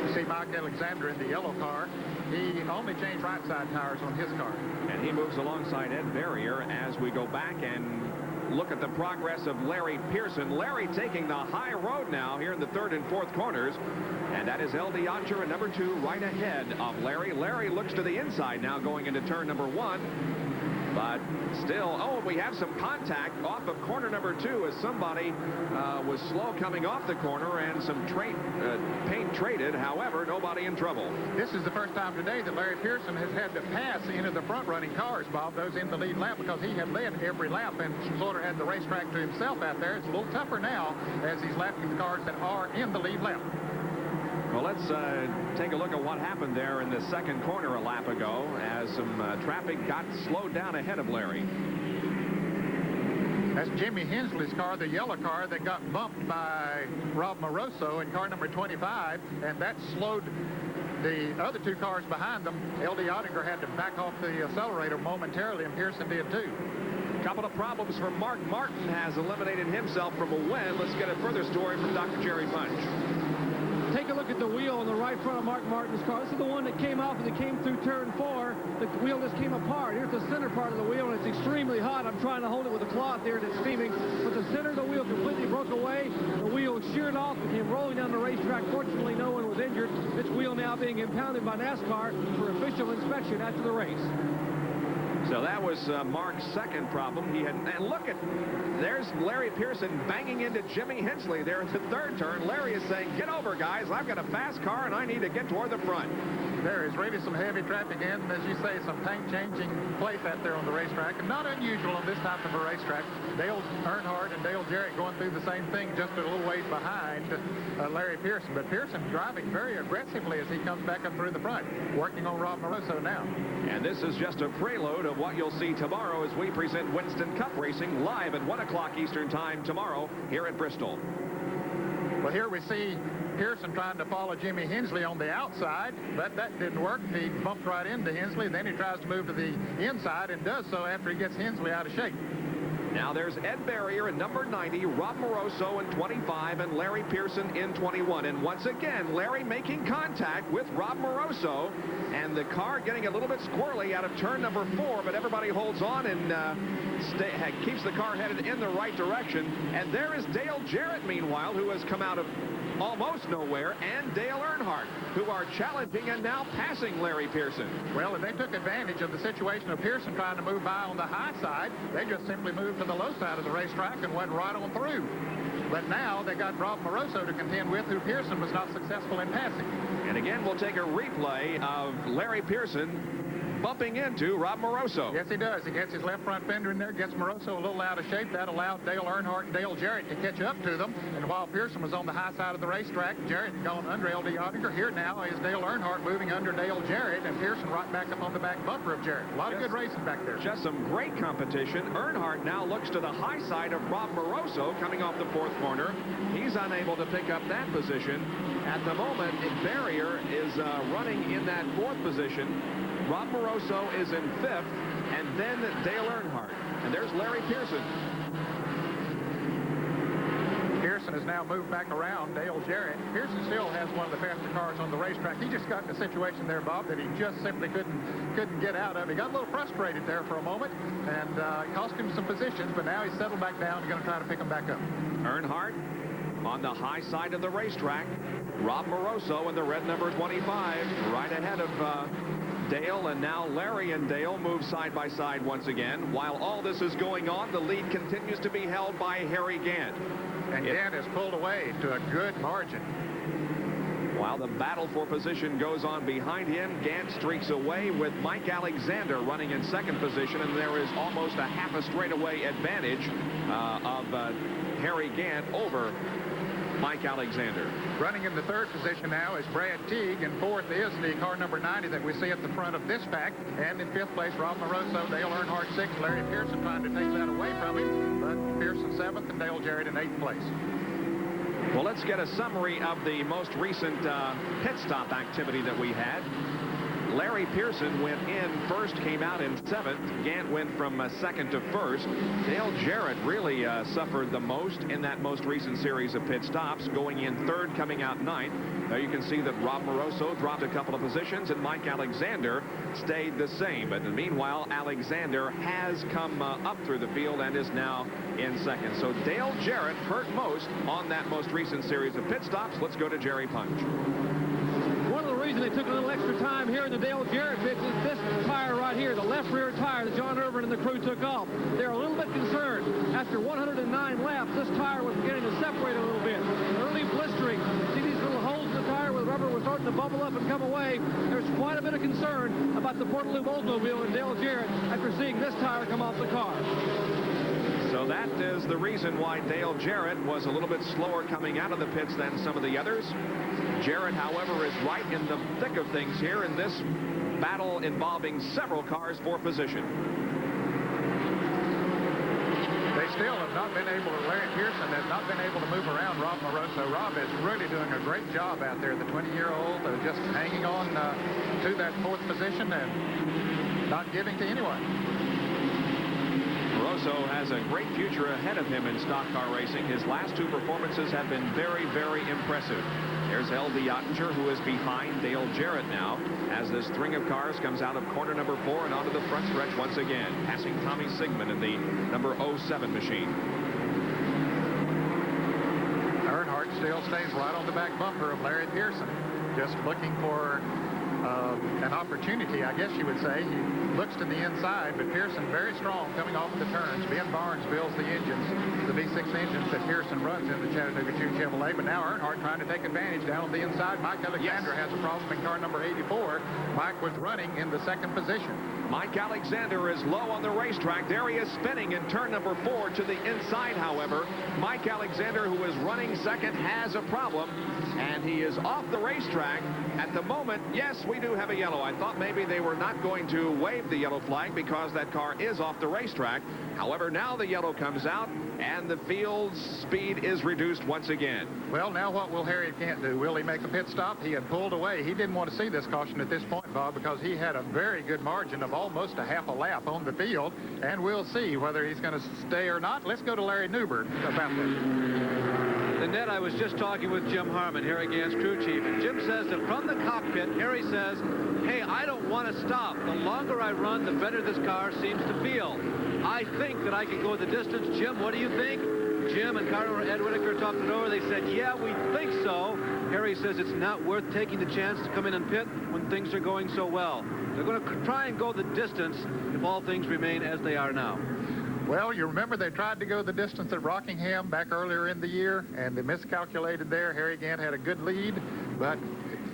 You see Mike Alexander in the yellow car. He only changed right side tires on his car. And he moves alongside Ed Barrier as we go back and look at the progress of Larry Pearson. Larry taking the high road now here in the 3rd and 4th corners. And that is L. Diacher in number 2 right ahead of Larry. Larry looks to the inside now going into turn number 1. But still, oh, we have some contact off of corner number 2 as somebody was slow coming off the corner and some paint traded. However, nobody in trouble. This is the first time today that Larry Pearson has had to pass into the front-running cars, Bob, those in the lead lap, because he had led every lap and sort of had the racetrack to himself out there. It's a little tougher now as he's lapping the cars that are in the lead lap. Well, let's take a look at what happened there in the 2nd corner a lap ago as some traffic got slowed down ahead of Larry. That's Jimmy Hensley's car, the yellow car that got bumped by Rob Moroso in car number 25, and that slowed the other 2 cars behind them. L.D. Ottinger had to back off the accelerator momentarily, and Pearson did too. Couple of problems for Mark Martin, has eliminated himself from a win. Let's get a further story from Dr. Jerry Punch. Take a look at the wheel on the right front of Mark Martin's car. This is the one that came off as it came through turn 4. The wheel just came apart. Here's the center part of the wheel, and it's extremely hot. I'm trying to hold it with a cloth here, and it's steaming. But the center of the wheel completely broke away. The wheel sheared off and came rolling down the racetrack. Fortunately, no one was injured. This wheel now being impounded by NASCAR for official inspection after the race. So that was Mark's second problem. He had, and look at, there's Larry Pearson banging into Jimmy Hensley there at the third turn. Larry is saying, get over, guys. I've got a fast car, and I need to get toward the front. There is really some heavy traffic in, and as you say, some paint-changing place out there on the racetrack, and not unusual on this type of a racetrack. Dale Earnhardt and Dale Jarrett going through the same thing, just a little ways behind Larry Pearson. But Pearson driving very aggressively as he comes back up through the front, working on Rob Moroso now. And this is just a prelude of what you'll see tomorrow as we present Winston Cup Racing live at 1 o'clock Eastern Time tomorrow here at Bristol. Well, here we see Pearson trying to follow Jimmy Hensley on the outside, but that didn't work. He bumped right into Hensley. Then he tries to move to the inside and does so after he gets Hensley out of shape. Now there's Ed Barrier in number 90, Rob Moroso in 25, and Larry Pearson in 21. And once again, Larry making contact with Rob Moroso, and the car getting a little bit squirrely out of turn number 4, but everybody holds on and keeps the car headed in the right direction. And there is Dale Jarrett, meanwhile, who has come out of almost nowhere, and Dale Earnhardt, who are challenging and now passing Larry Pearson. Well, if they took advantage of the situation of Pearson trying to move by on the high side, they just simply moved to the low side of the racetrack and went right on through. But now they got Rob Moroso to contend with, who Pearson was not successful in passing. And again, we'll take a replay of Larry Pearson bumping into Rob Moroso. Yes, he does. He gets his left front fender in there, gets Moroso a little out of shape. That allowed Dale Earnhardt and Dale Jarrett to catch up to them. And while Pearson was on the high side of the racetrack, Jarrett had gone under L.D. Ottinger. Here now is Dale Earnhardt moving under Dale Jarrett, and Pearson right back up on the back bumper of Jarrett. A lot of good racing back there. Just some great competition. Earnhardt now looks to the high side of Rob Moroso coming off the fourth corner. He's unable to pick up that position. At the moment, Barrier is running in that fourth position. Rob Moroso is in fifth, and then Dale Earnhardt. And there's Larry Pearson. Pearson has now moved back around Dale Jarrett. Pearson still has one of the faster cars on the racetrack. He just got in a situation there, Bob, that he just simply couldn't get out of. He got a little frustrated there for a moment, and it cost him some positions, but now he's settled back down and going to try to pick them back up. Earnhardt on the high side of the racetrack. Rob Moroso in the red number 25, right ahead of Dale, and now Larry and Dale move side by side once again. While all this is going on, the lead continues to be held by Harry Gant. And Gant is pulled away to a good margin. While the battle for position goes on behind him, Gant streaks away with Mike Alexander running in second position, and there is almost a half a straightaway advantage of Harry Gant over Mike Alexander. Running in the third position now is Brad Teague, and fourth is the car number 90 that we see at the front of this pack. And in fifth place, Rob Moroso, Dale Earnhardt sixth, Larry Pearson trying to take that away from him, but Pearson seventh and Dale Jarrett in eighth place. Well, let's get a summary of the most recent pit stop activity that we had. Larry Pearson went in first, came out in seventh. Gant went from second to first. Dale Jarrett really suffered the most in that most recent series of pit stops, going in third, coming out ninth. There you can see that Rob Moroso dropped a couple of positions, and Mike Alexander stayed the same. But meanwhile, Alexander has come up through the field and is now in second. So Dale Jarrett hurt most on that most recent series of pit stops. Let's go to Jerry Punch. One of the reasons they took a little extra time here in the Dale Jarrett pit is this tire right here, the left rear tire that John Irvin and the crew took off. They're a little bit concerned. After 109 laps, this tire was beginning to separate a little bit. Early blistering. See these little holes in the tire where the rubber was starting to bubble up and come away. There's quite a bit of concern about the Port Loup Oldsmobile and Dale Jarrett after seeing this tire come off the car. So that is the reason why Dale Jarrett was a little bit slower coming out of the pits than some of the others. Jarrett, however, is right in the thick of things here in this battle involving several cars for position. They still have not been able to, Larry Pearson has not been able to move around Rob Moroso. Rob is really doing a great job out there. The 20-year-old just hanging on to that fourth position and not giving to anyone. Moroso has a great future ahead of him in stock car racing. His last two performances have been very, very impressive. There's L.D. Ottinger, who is behind Dale Jarrett now, as this string of cars comes out of corner number 4 and onto the front stretch once again, passing Tommy Sigmund in the number 07 machine. Earnhardt still stays right on the back bumper of Larry Pearson, just looking for an opportunity, I guess you would say. He looks to the inside, but Pearson very strong coming off the turns. Ben Barnes builds the engines, the V6 engines that Pearson runs in the Chattanooga Chevrolet, but now Earnhardt trying to take advantage down on the inside. Mike Alexander has a problem in car number 84. Mike was running in the second position. Mike Alexander is low on the racetrack. There he is spinning in turn number 4 to the inside, however. Mike Alexander, who is running second, has a problem, and he is off the racetrack. At the moment, yes, we do have a yellow. I thought maybe they were not going to wave the yellow flag because that car is off the racetrack. However, now the yellow comes out, and the field's speed is reduced once again. Well, now what will Harry Gant do? Will he make a pit stop? He had pulled away. He didn't want to see this caution at this point, Bob, because he had a very good margin of almost a half a lap on the field, and we'll see whether he's going to stay or not. Let's go to Larry Newbert about this. Lynette, I was just talking with Jim Harmon, Harry Gant's crew chief, and Jim says that from the cockpit, Harry says, hey, I don't want to stop. The longer I run, the better this car seems to feel. I think that I can go the distance. Jim, what do you think? Jim and Carter Ed Whitaker talked it over. They said, yeah, we think so. Harry says it's not worth taking the chance to come in and pit when things are going so well. They're going to try and go the distance if all things remain as they are now. Well, you remember they tried to go the distance at Rockingham back earlier in the year, and they miscalculated there. Harry Gant had a good lead, but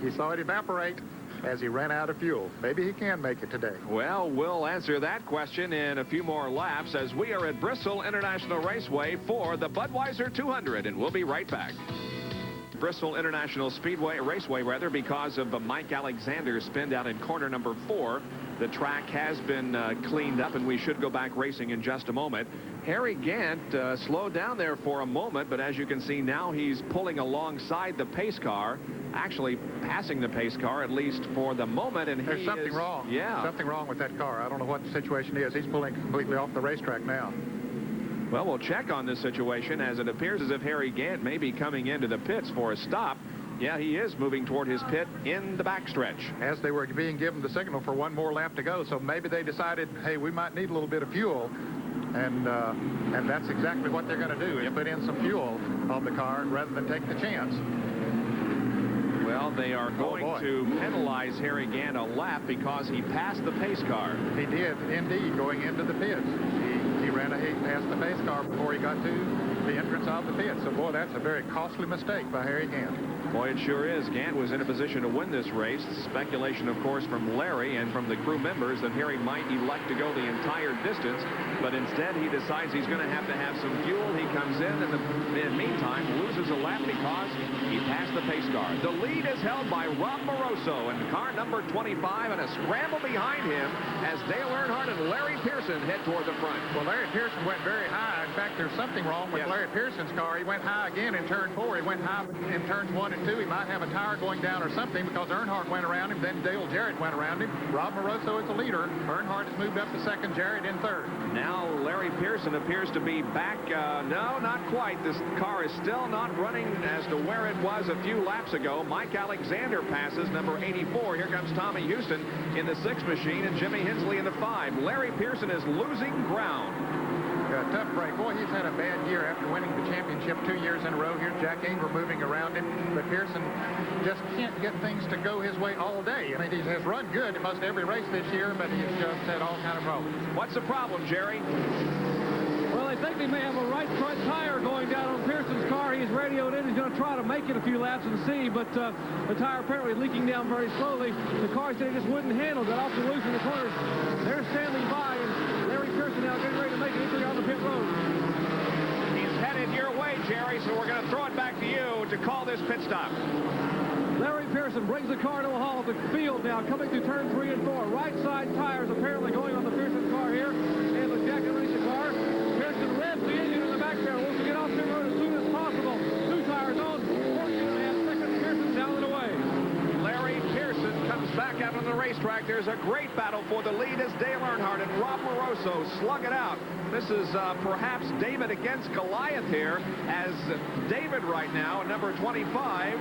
he saw it evaporate as he ran out of fuel. Maybe he can make it today. Well, we'll answer that question in a few more laps as we are at Bristol International Raceway for the Budweiser 200, and we'll be right back. Bristol International Raceway, because of Mike Alexander's spin down in corner number 4. The track has been cleaned up, and we should go back racing in just a moment. Harry Gant slowed down there for a moment, but as you can see now, he's pulling alongside the pace car, actually passing the pace car, at least for the moment. And there's something wrong. Yeah. Something wrong with that car. I don't know what the situation is. He's pulling completely off the racetrack now. Well, we'll check on this situation, as it appears as if Harry Gant may be coming into the pits for a stop. Yeah, he is moving toward his pit in the backstretch. As they were being given the signal for one more lap to go, so maybe they decided, hey, we might need a little bit of fuel, and that's exactly what they're going to do, is put in some fuel on the car rather than take the chance. Well, they are going to penalize Harry Gant a lap because he passed the pace car. He did, indeed, going into the pits. He passed the pace car before he got to the entrance of the pit. So, boy, that's a very costly mistake by Harry Gant. Boy, it sure is. Gant was in a position to win this race. Speculation, of course, from Larry and from the crew members that Harry might elect to go the entire distance, but instead he decides he's going to have some fuel. He comes in and in the meantime loses a lap because he passed the pace car. The lead is held by Rob Moroso in car number 25, and a scramble behind him as Dale Earnhardt and Larry Pearson head toward the front. Well, Larry Pearson went very high. In fact, there's something wrong with Larry Pearson's car. He went high again in turn 4. He went high in turns 1 and 2. He might have a tire going down or something because Earnhardt went around him. Then Dale Jarrett went around him. Rob Moroso is the leader. Earnhardt has moved up to second. Jarrett in third. Now Larry Pearson appears to be back. No, not quite. This car is still not running as to where it was a few laps ago. Mike Alexander passes number 84. Here comes Tommy Houston in the 6 machine and Jimmy Hensley in the 5. Larry Pearson is losing ground. Tough break. Boy, he's had a bad year after winning the championship 2 years in a row. Here's Jack Ingram moving around him, but Pearson just can't get things to go his way all day. I mean, he has run good in most every race this year, but he's just had all kind of problems. What's the problem, Jerry? Well, they think they may have a right front tire going down on Pearson's car. He's radioed in. He's going to try to make it a few laps and see, but the tire apparently leaking down very slowly. The car said it just wouldn't handle. Got off the loose in the corners. They're standing by, and Larry Pearson now getting ready to make an entry on the pit road. He's headed your way, Jerry, so we're going to throw it back to you to call this pit stop. Larry Pearson brings the car to a halt. The field now coming through turn 3 and 4. Right side tires apparently going on the Pearson car here, and the Jack and Alicia car. Pearson revs the engine in the background. Wants to get off pit road as soon as possible. 2 tires on. 14.5 seconds. Pearson down and away. Larry Pearson comes back out on the racetrack. There's a great battle for the lead as Dale Earnhardt and Rob Moroso slug it out. This is perhaps David against Goliath here, as David right now at number 25,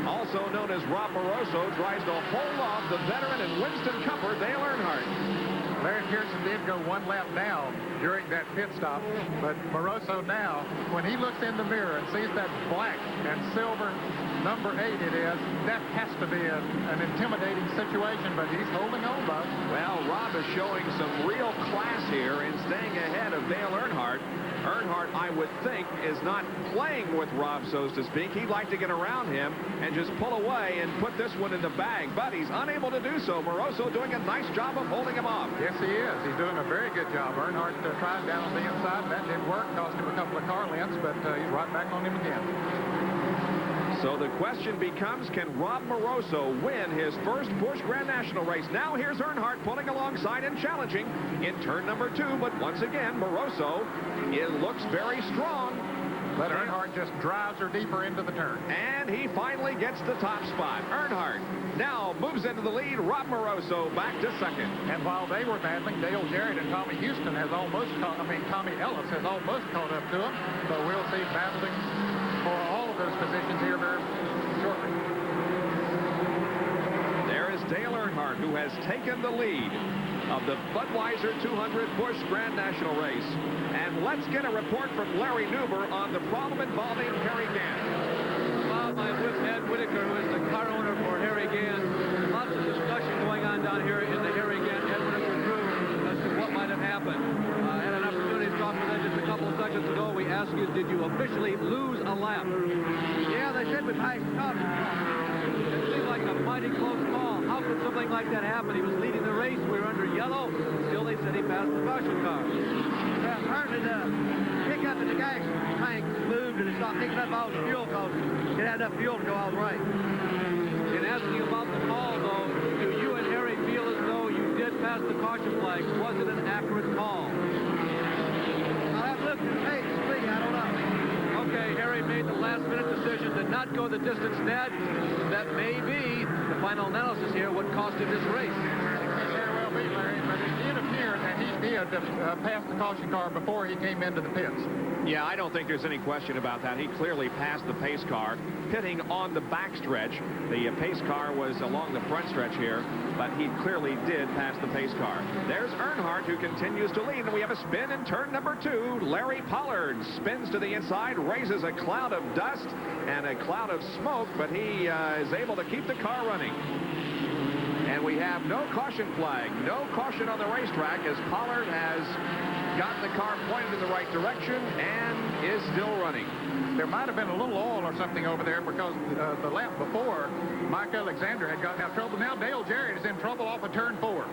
also known as Rob Moroso, tries to hold off the veteran and Winston Cupper, Dale Earnhardt. Larry Pearson did go one lap down during that pit stop, but Moroso now, when he looks in the mirror and sees that black and silver number 8 it is, that has to be an intimidating situation, but he's holding on, Bob. Well, Rob is showing some real class here in staying ahead of Dale Earnhardt. Earnhardt, I would think, is not playing with Rob, so to speak. He'd like to get around him and just pull away and put this one in the bag, but he's unable to do so. Moroso doing a nice job of holding him off. Yes, he is. He's doing a very good job. Earnhardt tried down on the inside, and that didn't work. Cost him a couple of car lengths, but he's right back on him again. So the question becomes, can Rob Moroso win his first Busch Grand National race? Now here's Earnhardt pulling alongside and challenging in turn number 2, but once again, Moroso, it looks very strong. But Earnhardt just drives her deeper into the turn. And he finally gets the top spot. Earnhardt now moves into the lead. Rob Moroso back to second. And while they were battling, Dale Jarrett and Tommy Houston has almost caught, Tommy Ellis has almost caught up to him. But we'll see battling for all of those positions here very shortly. There is Dale Earnhardt, who has taken the lead of the Budweiser 200 Busch Grand National race. And let's get a report from Larry Newber on the problem involving Harry Gant. Bob, I'm with Ed Whitaker, who is the car owner for Harry Gant. Lots of discussion going on down here in the Harry Gant Ed Whitaker crew as to what might have happened. I had an opportunity to talk with Ed just a couple of seconds ago. We asked you, did you officially lose a lap? Yeah, they said we passed up. It seemed like a mighty close call. How could something like that happen? He was leading the race. We were under yellow. Still, they said he passed the caution car. Apparently the pickup in the gas tank moved and it stopped picking up all the fuel because it had enough fuel to go all the way. In asking about the call, though, do you and Harry feel as though you did pass the caution flag? Was it an accurate call? I'll have to look at the tape and see. I don't know. Okay, Harry made the last-minute decision to not go the distance net. That may be the final analysis here, what cost him this race. Very well be, Larry, but it did appear that he did pass the caution car before he came into the pits. Yeah, I don't think there's any question about that. He clearly passed the pace car, pitting on the back stretch. The pace car was along the front stretch here, but he clearly did pass the pace car. There's Earnhardt, who continues to lead, and we have a spin in turn number 2. Larry Pollard spins to the inside, raises a cloud of dust and a cloud of smoke, but he is able to keep the car running. And we have no caution flag, no caution on the racetrack, as Pollard has gotten the car pointed in the right direction and is still running. There might have been a little oil or something over there because the lap before, Mike Alexander had gotten out of trouble. Now Dale Jarrett is in trouble off of turn 4.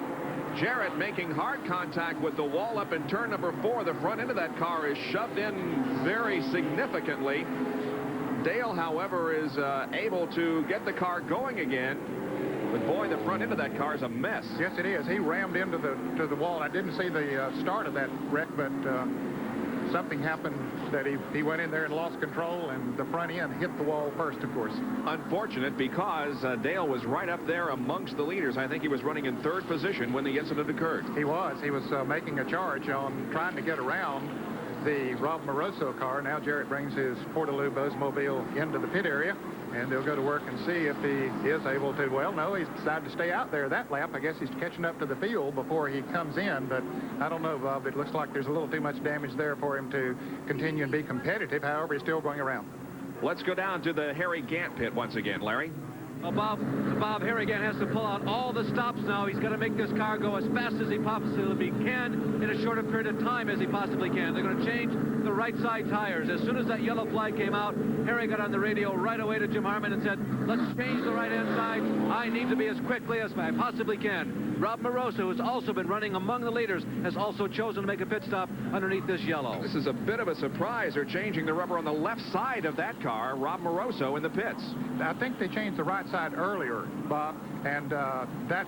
Jarrett making hard contact with the wall up in turn number 4. The front end of that car is shoved in very significantly. Dale, however, is able to get the car going again. But boy, the front end of that car is a mess. Yes, it is. He rammed into the wall. I didn't see the start of that wreck, but something happened that he went in there and lost control, and the front end hit the wall first, of course. Unfortunate, because Dale was right up there amongst the leaders. I think he was running in 3rd position when the incident occurred. He was making a charge on trying to get around the Rob Moroso car. Now Jarrett brings his Portaloo Bozemoville into the pit area, and they'll go to work and see if he is able to. Well, no, he's decided to stay out there that lap. I guess he's catching up to the field before he comes in, but I don't know, Bob. It looks like there's a little too much damage there for him to continue and be competitive. However, he's still going around. Let's go down to the Harry Gant pit once again, Larry. Well, Bob Harry Gant has to pull out all the stops now. He's got to make this car go as fast as he possibly can in a shorter period of time as he possibly can. They're going to change the right side tires. As soon as that yellow flag came out, Harry got on the radio right away to Jim Harmon and said, let's change the right-hand side. I need to be as quickly as I possibly can. Rob Moroso, who's also been running among the leaders, has also chosen to make a pit stop underneath this yellow. This is a bit of a surprise. They're changing the rubber on the left side of that car. Rob Moroso in the pits. I think they changed the right side earlier, Bob, and that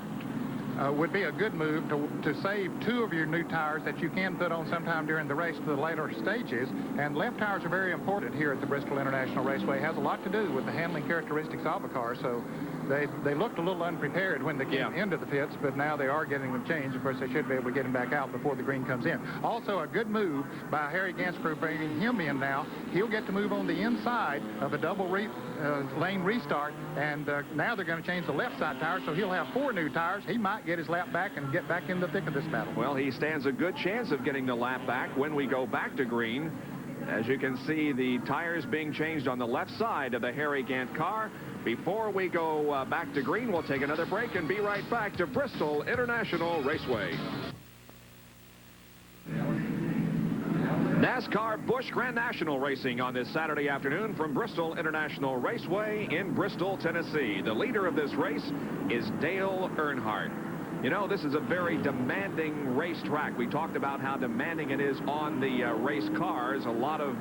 would be a good move to save 2 of your new tires that you can put on sometime during the race to the later stages. And left tires are very important here at the Bristol International Raceway. It has a lot to do with the handling characteristics of a car. So They looked a little unprepared when they came into the pits, but now they are getting them changed. Of course, they should be able to get him back out before the green comes in. Also, a good move by Harry Gant's crew bringing him in now. He'll get to move on the inside of a double lane restart, and now they're going to change the left side tires, so he'll have 4 new tires. He might get his lap back and get back in the thick of this battle. Well, he stands a good chance of getting the lap back when we go back to green. As you can see, the tires being changed on the left side of the Harry Gant car. Before we go back to green, we'll take another break and be right back to Bristol International Raceway. NASCAR Busch Grand National racing on this Saturday afternoon from Bristol International Raceway in Bristol, Tennessee. The leader of this race is Dale Earnhardt. You know, this is a very demanding racetrack. We talked about how demanding it is on the race cars. A lot of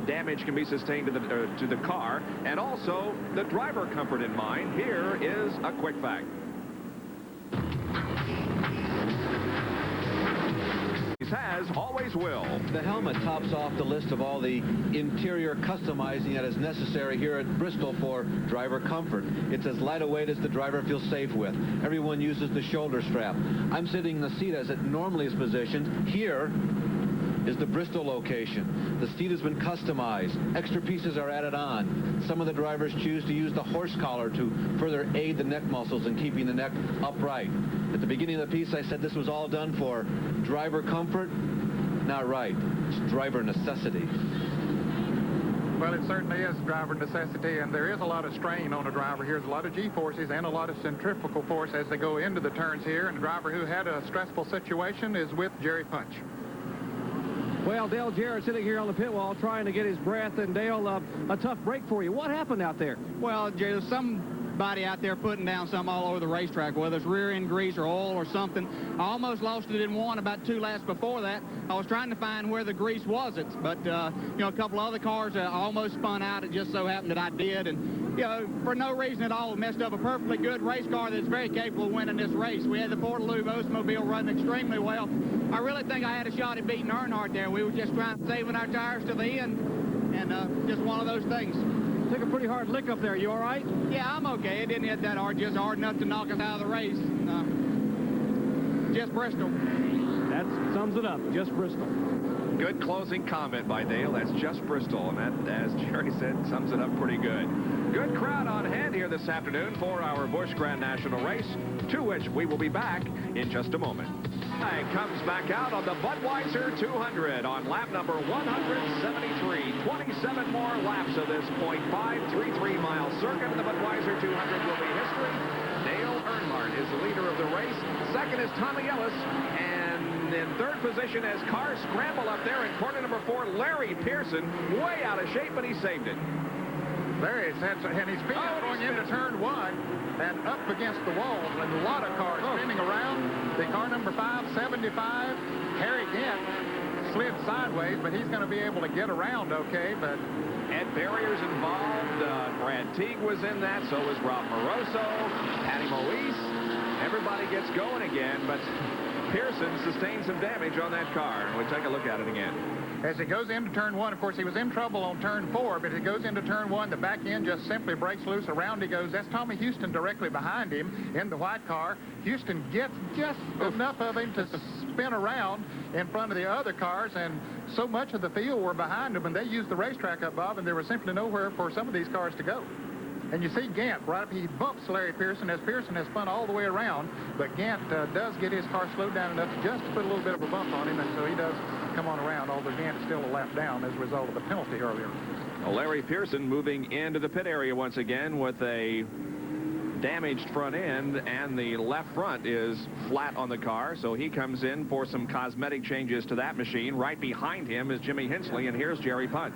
damage can be sustained to the car, and also the driver comfort in mind. Here is a quick fact. Has, always will. The helmet tops off the list of all the interior customizing that is necessary here at Bristol for driver comfort. It's as light a weight as the driver feels safe with. Everyone uses the shoulder strap. I'm sitting in the seat as it normally is positioned. Here is the Bristol location. The seat has been customized. Extra pieces are added on. Some of the drivers choose to use the horse collar to further aid the neck muscles in keeping the neck upright. At the beginning of the piece, I said this was all done for driver comfort. Not right. It's driver necessity. Well, it certainly is driver necessity, and there is a lot of strain on a driver here. There's a lot of G-forces and a lot of centrifugal force as they go into the turns here, and the driver who had a stressful situation is with Jerry Punch. Well, Dale Jarrett sitting here on the pit wall trying to get his breath, and Dale, a tough break for you. What happened out there? Well, Jerry, there's somebody out there putting down something all over the racetrack, whether it's rear end grease or oil or something. I almost lost it in one about 2 laps before that. I was trying to find where the grease wasn't, but, you know, a couple other cars almost spun out. It just so happened that I did, and, you know, for no reason at all, messed up a perfectly good race car that's very capable of winning this race. We had the Portaloo Oldsmobile running extremely well. I really think I had a shot at beating Earnhardt there. We were just trying to saving our tires to the end, and just one of those things. Took a pretty hard lick up there. You all right? Yeah, I'm okay. It didn't hit that hard, just hard enough to knock us out of the race. Just Bristol. That sums it up. Just Bristol. Good closing comment by Dale. That's just Bristol, and that, as Jerry said, sums it up pretty good. Good crowd on hand here this afternoon for our Busch Grand National race, to which we will be back in just a moment. And comes back out on the Budweiser 200 on lap number 173. 27 more laps of this 0.533-mile circuit. The Budweiser 200 will be history. Dale Earnhardt is the leader of the race. Second is Tommy Ellis, and in third position as cars scramble up there in corner number 4, Larry Pearson, way out of shape, but he saved it. Larry's had, and he's going into turn 1 and up against the wall, and a lot of cars spinning around. The car number 575, Harry Gant, slid sideways, but he's going to be able to get around okay. But Ed Barrier's involved. Brad Teague was in that. So was Rob Moroso, Patty Moise. Everybody gets going again, but Pearson sustained some damage on that car. And we'll take a look at it again. As he goes into turn 1, of course, he was in trouble on turn 4, but as he goes into turn 1, the back end just simply breaks loose. Around he goes. That's Tommy Houston directly behind him in the white car. Houston gets just enough of him to spin around in front of the other cars, and so much of the field were behind him, and they used the racetrack up, Bob, and there was simply nowhere for some of these cars to go. And you see Gant, right up, he bumps Larry Pearson as Pearson has spun all the way around, but Gant does get his car slowed down enough just to put a little bit of a bump on him, and so he does come on around, although Gant is still a lap down as a result of the penalty earlier. Well, Larry Pearson moving into the pit area once again with a damaged front end, and the left front is flat on the car, so he comes in for some cosmetic changes to that machine. Right behind him is Jimmy Hensley, and here's Jerry Punch.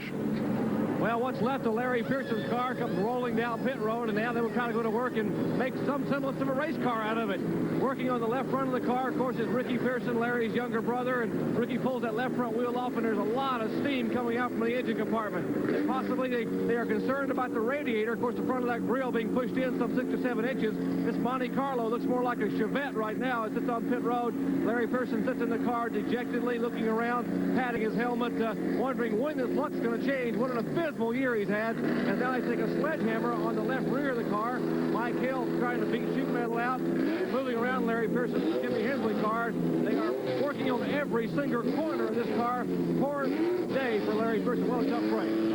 Well, what's left of Larry Pearson's car comes rolling down pit road, and now they were kind of going to work and make some semblance of a race car out of it. Working on the left front of the car, of course, is Ricky Pearson, Larry's younger brother, and Ricky pulls that left front wheel off, and there's a lot of steam coming out from the engine compartment. And possibly they are concerned about the radiator. Of course, the front of that grill being pushed in some 6 or 7 inches. This Monte Carlo looks more like a Chevette right now. It sits on pit road. Larry Pearson sits in the car dejectedly, looking around, patting his helmet, wondering when this luck's going to change. What an abysmal dreadful year he's had. And now they take a sledgehammer on the left rear of the car. Mike Hill trying to beat sheet metal out, moving around Larry Pearson's Jimmy Hensley car. They are working on every single corner of this car. Poor day for Larry Pearson. What a tough race.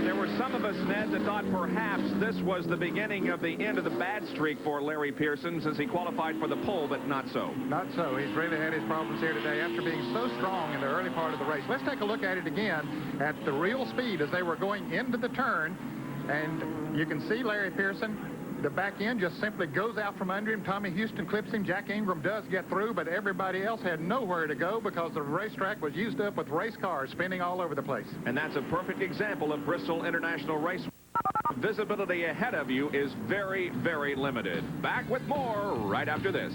There were some of us, Ned, that thought perhaps this was the beginning of the end of the bad streak for Larry Pearson since he qualified for the pole, but not so. Not so. He's really had his problems here today after being so strong in the early part of the race. Let's take a look at it again at the real speed as they were going into the turn. And you can see Larry Pearson. The back end just simply goes out from under him. Tommy Houston clips him. Jack Ingram does get through, but everybody else had nowhere to go because the racetrack was used up with race cars spinning all over the place. And that's a perfect example of Bristol International Race. Visibility ahead of you is very, very limited. Back with more right after this.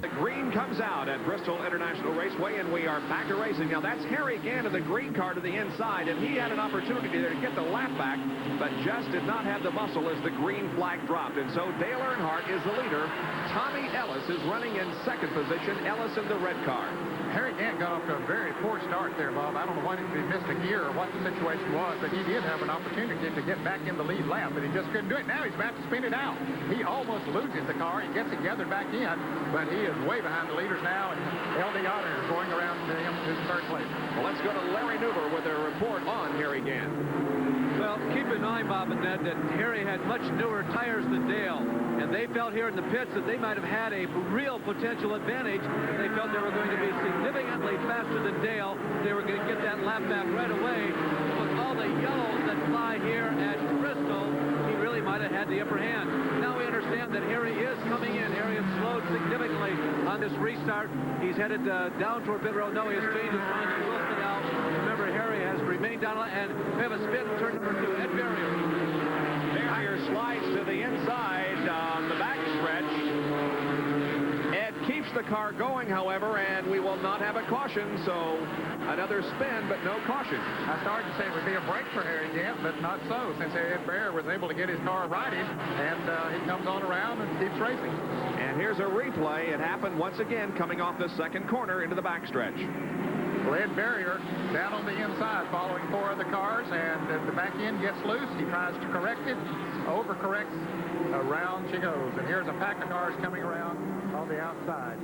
The green comes out at Bristol International Raceway, and we are back to racing. Now, that's Harry Gant of the green car to the inside, and he had an opportunity there to get the lap back, but just did not have the muscle as the green flag dropped. And so Dale Earnhardt is the leader. Tommy Ellis is running in second position. Ellis in the red car. Harry Gant got off to a very poor start there, Bob. I don't know if he missed a gear or what the situation was, but he did have an opportunity to get back in the lead lap, but he just couldn't do it. Now he's about to spin it out. He almost loses the car. He gets it gathered back in, but he is way behind the leaders now, and L.D. Otter is going around to him to third place. Well, let's go to Larry Newber with a report on Harry Gant. Well, keep in mind, Bob and Ned, that Harry had much newer tires than Dale, and they felt here in the pits that they might have had a real potential advantage. They felt they were going to be significantly faster than Dale. They were going to get that lap back right away. With all the yellows that fly here at Bristol, he really might have had the upper hand. Now we understand that Harry is coming in. Harry has slowed significantly on this restart. He's headed down toward pit road. No, he has changed his mind. He will stay out. Remember, Harry has remained down, and we have a spin turn number 2. Ed Berrier. Berrier slides to the inside on the back stretch. Ed keeps the car going, however, and we will not have a caution, so another spin, but no caution. I started to say it would be a break for Harry Gant, but not so, since Ed Berrier was able to get his car righted, and he comes on around and keeps racing. And here's a replay. It happened once again coming off the second corner into the backstretch. Well, Ed Berrier down on the inside following 4 other cars, and the back end gets loose. He tries to correct it, overcorrects, around she goes. And here's a pack of cars coming around on the outside.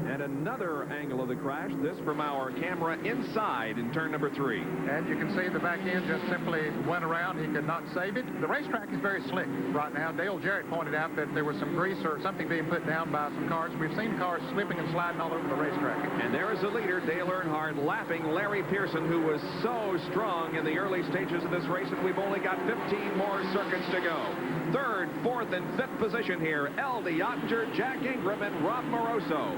And another angle of the crash, this from our camera inside in turn number 3. And you can see the back end just simply went around. He could not save it. The racetrack is very slick right now. Dale Jarrett pointed out that there was some grease or something being put down by some cars. We've seen cars slipping and sliding all over the racetrack. And there is the leader, Dale Earnhardt, lapping Larry Pearson, who was so strong in the early stages of this race, and we've only got 15 more circuits to go. Third, fourth, and fifth position here, L.D. Ottinger, Jack Ingram, and Rob Moroso.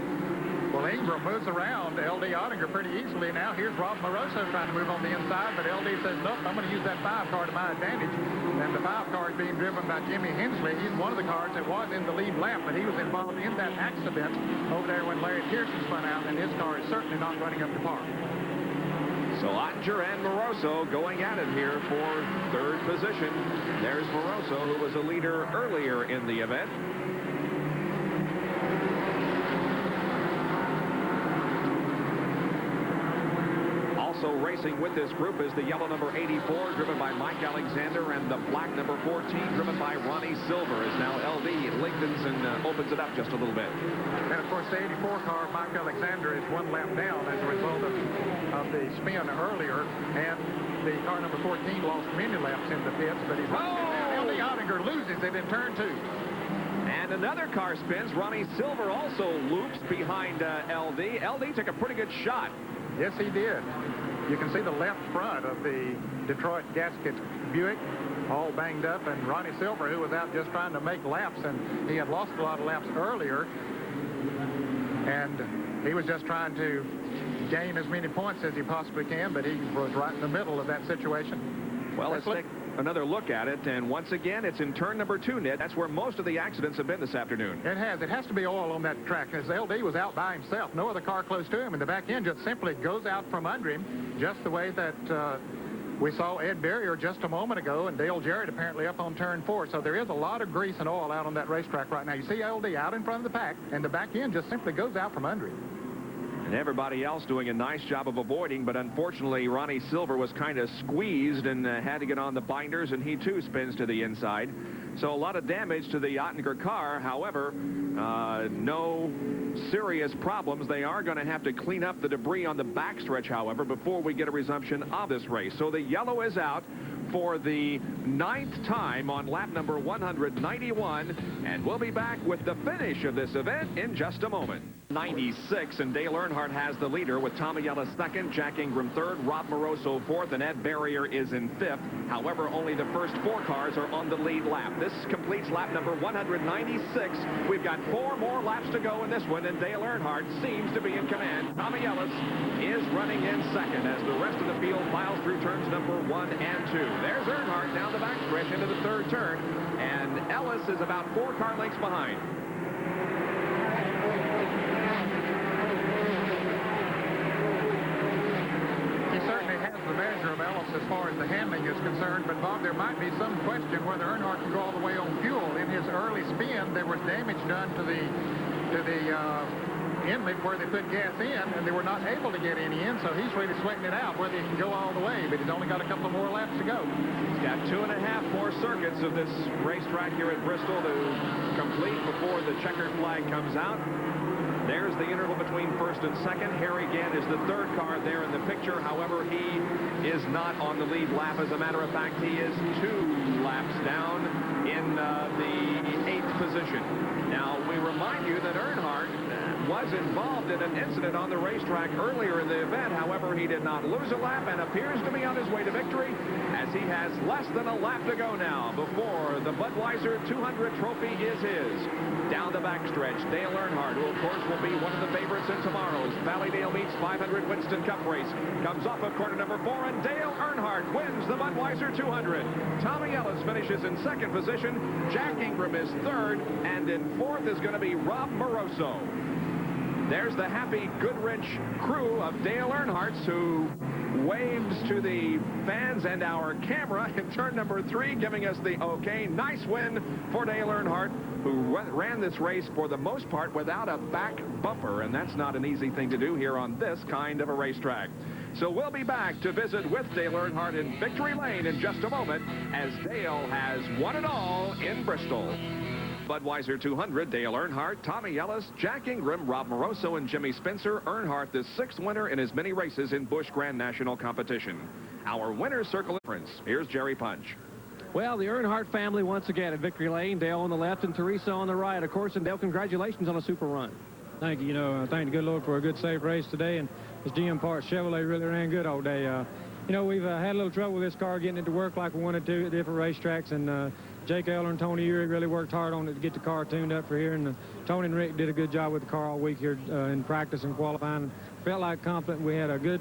Well, Ingram moves around L.D. Ottinger pretty easily now. Here's Rob Moroso trying to move on the inside, but L.D. says, nope, I'm going to use that 5 car to my advantage. And the 5 car is being driven by Jimmy Hensley. He's one of the cars that was in the lead lap, but he was involved in that accident over there when Larry Pearson spun out, and his car is certainly not running up to par. So Ottinger and Moroso going at it here for third position. There's Moroso, who was a leader earlier in the event. Also racing with this group is the yellow number 84, driven by Mike Alexander, and the black number 14, driven by Ronnie Silver, as now LD lengthens and opens it up just a little bit. And, of course, the 84 car, Mike Alexander, is 1 lap down as a result of the spin earlier, and the car number 14 lost many laps in the pits, but he's LD Ottinger loses it in turn 2. And another car spins. Ronnie Silver also loops behind LD. LD took a pretty good shot. Yes, he did. You can see the left front of the Detroit Gasket Buick all banged up, and Ronnie Silver, who was out just trying to make laps, and he had lost a lot of laps earlier, and he was just trying to gain as many points as he possibly can, but he was right in the middle of that situation. Well, let's take another look at it, and once again, it's in turn number 2, Ned. That's where most of the accidents have been this afternoon. It has. It has to be oil on that track, as LD was out by himself. No other car close to him, and the back end just simply goes out from under him, just the way that we saw Ed Berrier just a moment ago, and Dale Jarrett apparently up on turn 4. So there is a lot of grease and oil out on that racetrack right now. You see LD out in front of the pack, and the back end just simply goes out from under him. And everybody else doing a nice job of avoiding, but unfortunately Ronnie Silver was kind of squeezed and had to get on the binders, and he too spins to the inside. So a lot of damage to the Ottinger car. However, no serious problems. They are going to have to clean up the debris on the backstretch, however, before we get a resumption of this race. So the yellow is out for the 9th time on lap number 191, and we'll be back with the finish of this event in just a moment. 96, and Dale Earnhardt has the leader with Tommy Ellis second, Jack Ingram third, Rob Moroso fourth, and Ed Barrier is in fifth. However, only the first 4 cars are on the lead lap. This completes lap number 196. We've got 4 more laps to go in this one, and Dale Earnhardt seems to be in command. Tommy Ellis is running in second as the rest of the field files through turns number 1 and 2. There's Earnhardt down the backstretch into the 3rd turn, and Ellis is about 4 car lengths behind. He certainly has the measure of Ellis as far as the handling is concerned, but Bob, there might be some question whether Earnhardt can go all the way on fuel. In his early spin, there was damage done to the inlet where they put gas in, and they were not able to get any in, so he's really sweating it out whether he can go all the way, but he's only got a couple more laps to go. He's got 2.5 more circuits of this racetrack here at Bristol to complete before the checkered flag comes out. There's the interval between first and second. Harry Gant is the 3rd car there in the picture. However, he is not on the lead lap. As a matter of fact, he is 2 laps down in the 8th position. Now, we remind you that Earnhardt was involved in an incident on the racetrack earlier in the event. However, he did not lose a lap and appears to be on his way to victory as he has less than a lap to go now before the Budweiser 200 trophy is his. Down the backstretch, Dale Earnhardt, who of course will be one of the favorites in tomorrow's Valleydale Meets 500 Winston Cup race, comes off of corner number 4, and Dale Earnhardt wins the Budweiser 200. Tommy Ellis finishes in 2nd position. Jack Ingram is 3rd, and in 4th is going to be Rob Moroso. There's the happy Goodrich crew of Dale Earnhardt's, who waves to the fans and our camera in turn number 3, giving us the okay. Nice win for Dale Earnhardt, who ran this race for the most part without a back bumper, and that's not an easy thing to do here on this kind of a racetrack. So we'll be back to visit with Dale Earnhardt in Victory Lane in just a moment, as Dale has won it all in Bristol. Budweiser 200, Dale Earnhardt, Tommy Ellis, Jack Ingram, Rob Moroso, and Jimmy Spencer. Earnhardt, the 6th winner in as many races in Busch Grand National competition. Our winner's circle difference. Here's Jerry Punch. Well, the Earnhardt family once again at Victory Lane. Dale on the left and Teresa on the right, of course. And Dale, congratulations on a super run. Thank you. You know, thank the good Lord for a good, safe race today. And this GM Parts Chevrolet really ran good all day. You know, we've had a little trouble with this car getting it to work like we wanted to at different racetracks. And Jake Eller and Tony Urey really worked hard on it to get the car tuned up for here. And Tony and Rick did a good job with the car all week here in practice and qualifying. And felt like confident we had a good,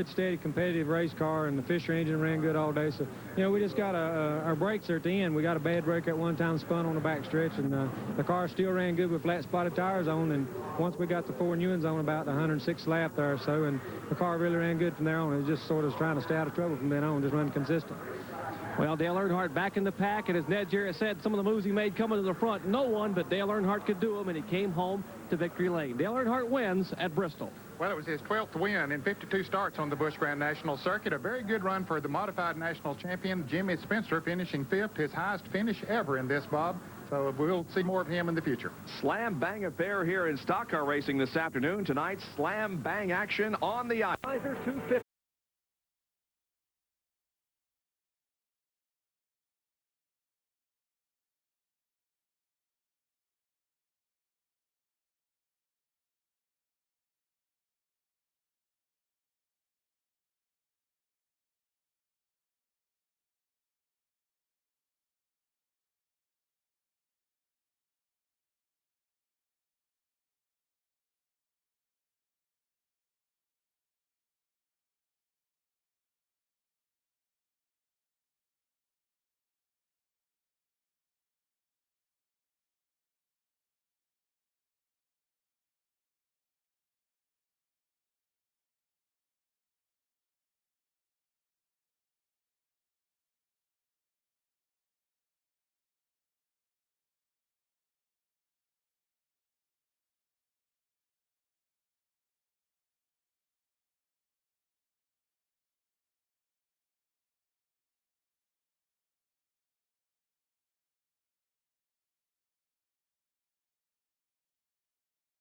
steady, competitive race car, and the Fisher engine ran good all day. So, you know, we just got our brakes are at the end. We got a bad brake at one time, spun on the back stretch, and the car still ran good with flat spotted tires on. And once we got the 4 new ones on about the 106th lap there or so, and the car really ran good from there on. It was just sort of trying to stay out of trouble from then on, just run consistent. Well, Dale Earnhardt back in the pack, and as Ned Jarrett said, some of the moves he made coming to the front, no one but Dale Earnhardt could do them, and he came home to Victory Lane. Dale Earnhardt wins at Bristol. Well, it was his 12th win in 52 starts on the Busch Grand National Circuit. A very good run for the modified national champion, Jimmy Spencer, finishing 5th, his highest finish ever in this, Bob. So we'll see more of him in the future. Slam bang affair here in stock car racing this afternoon. Tonight's slam bang action on the ice.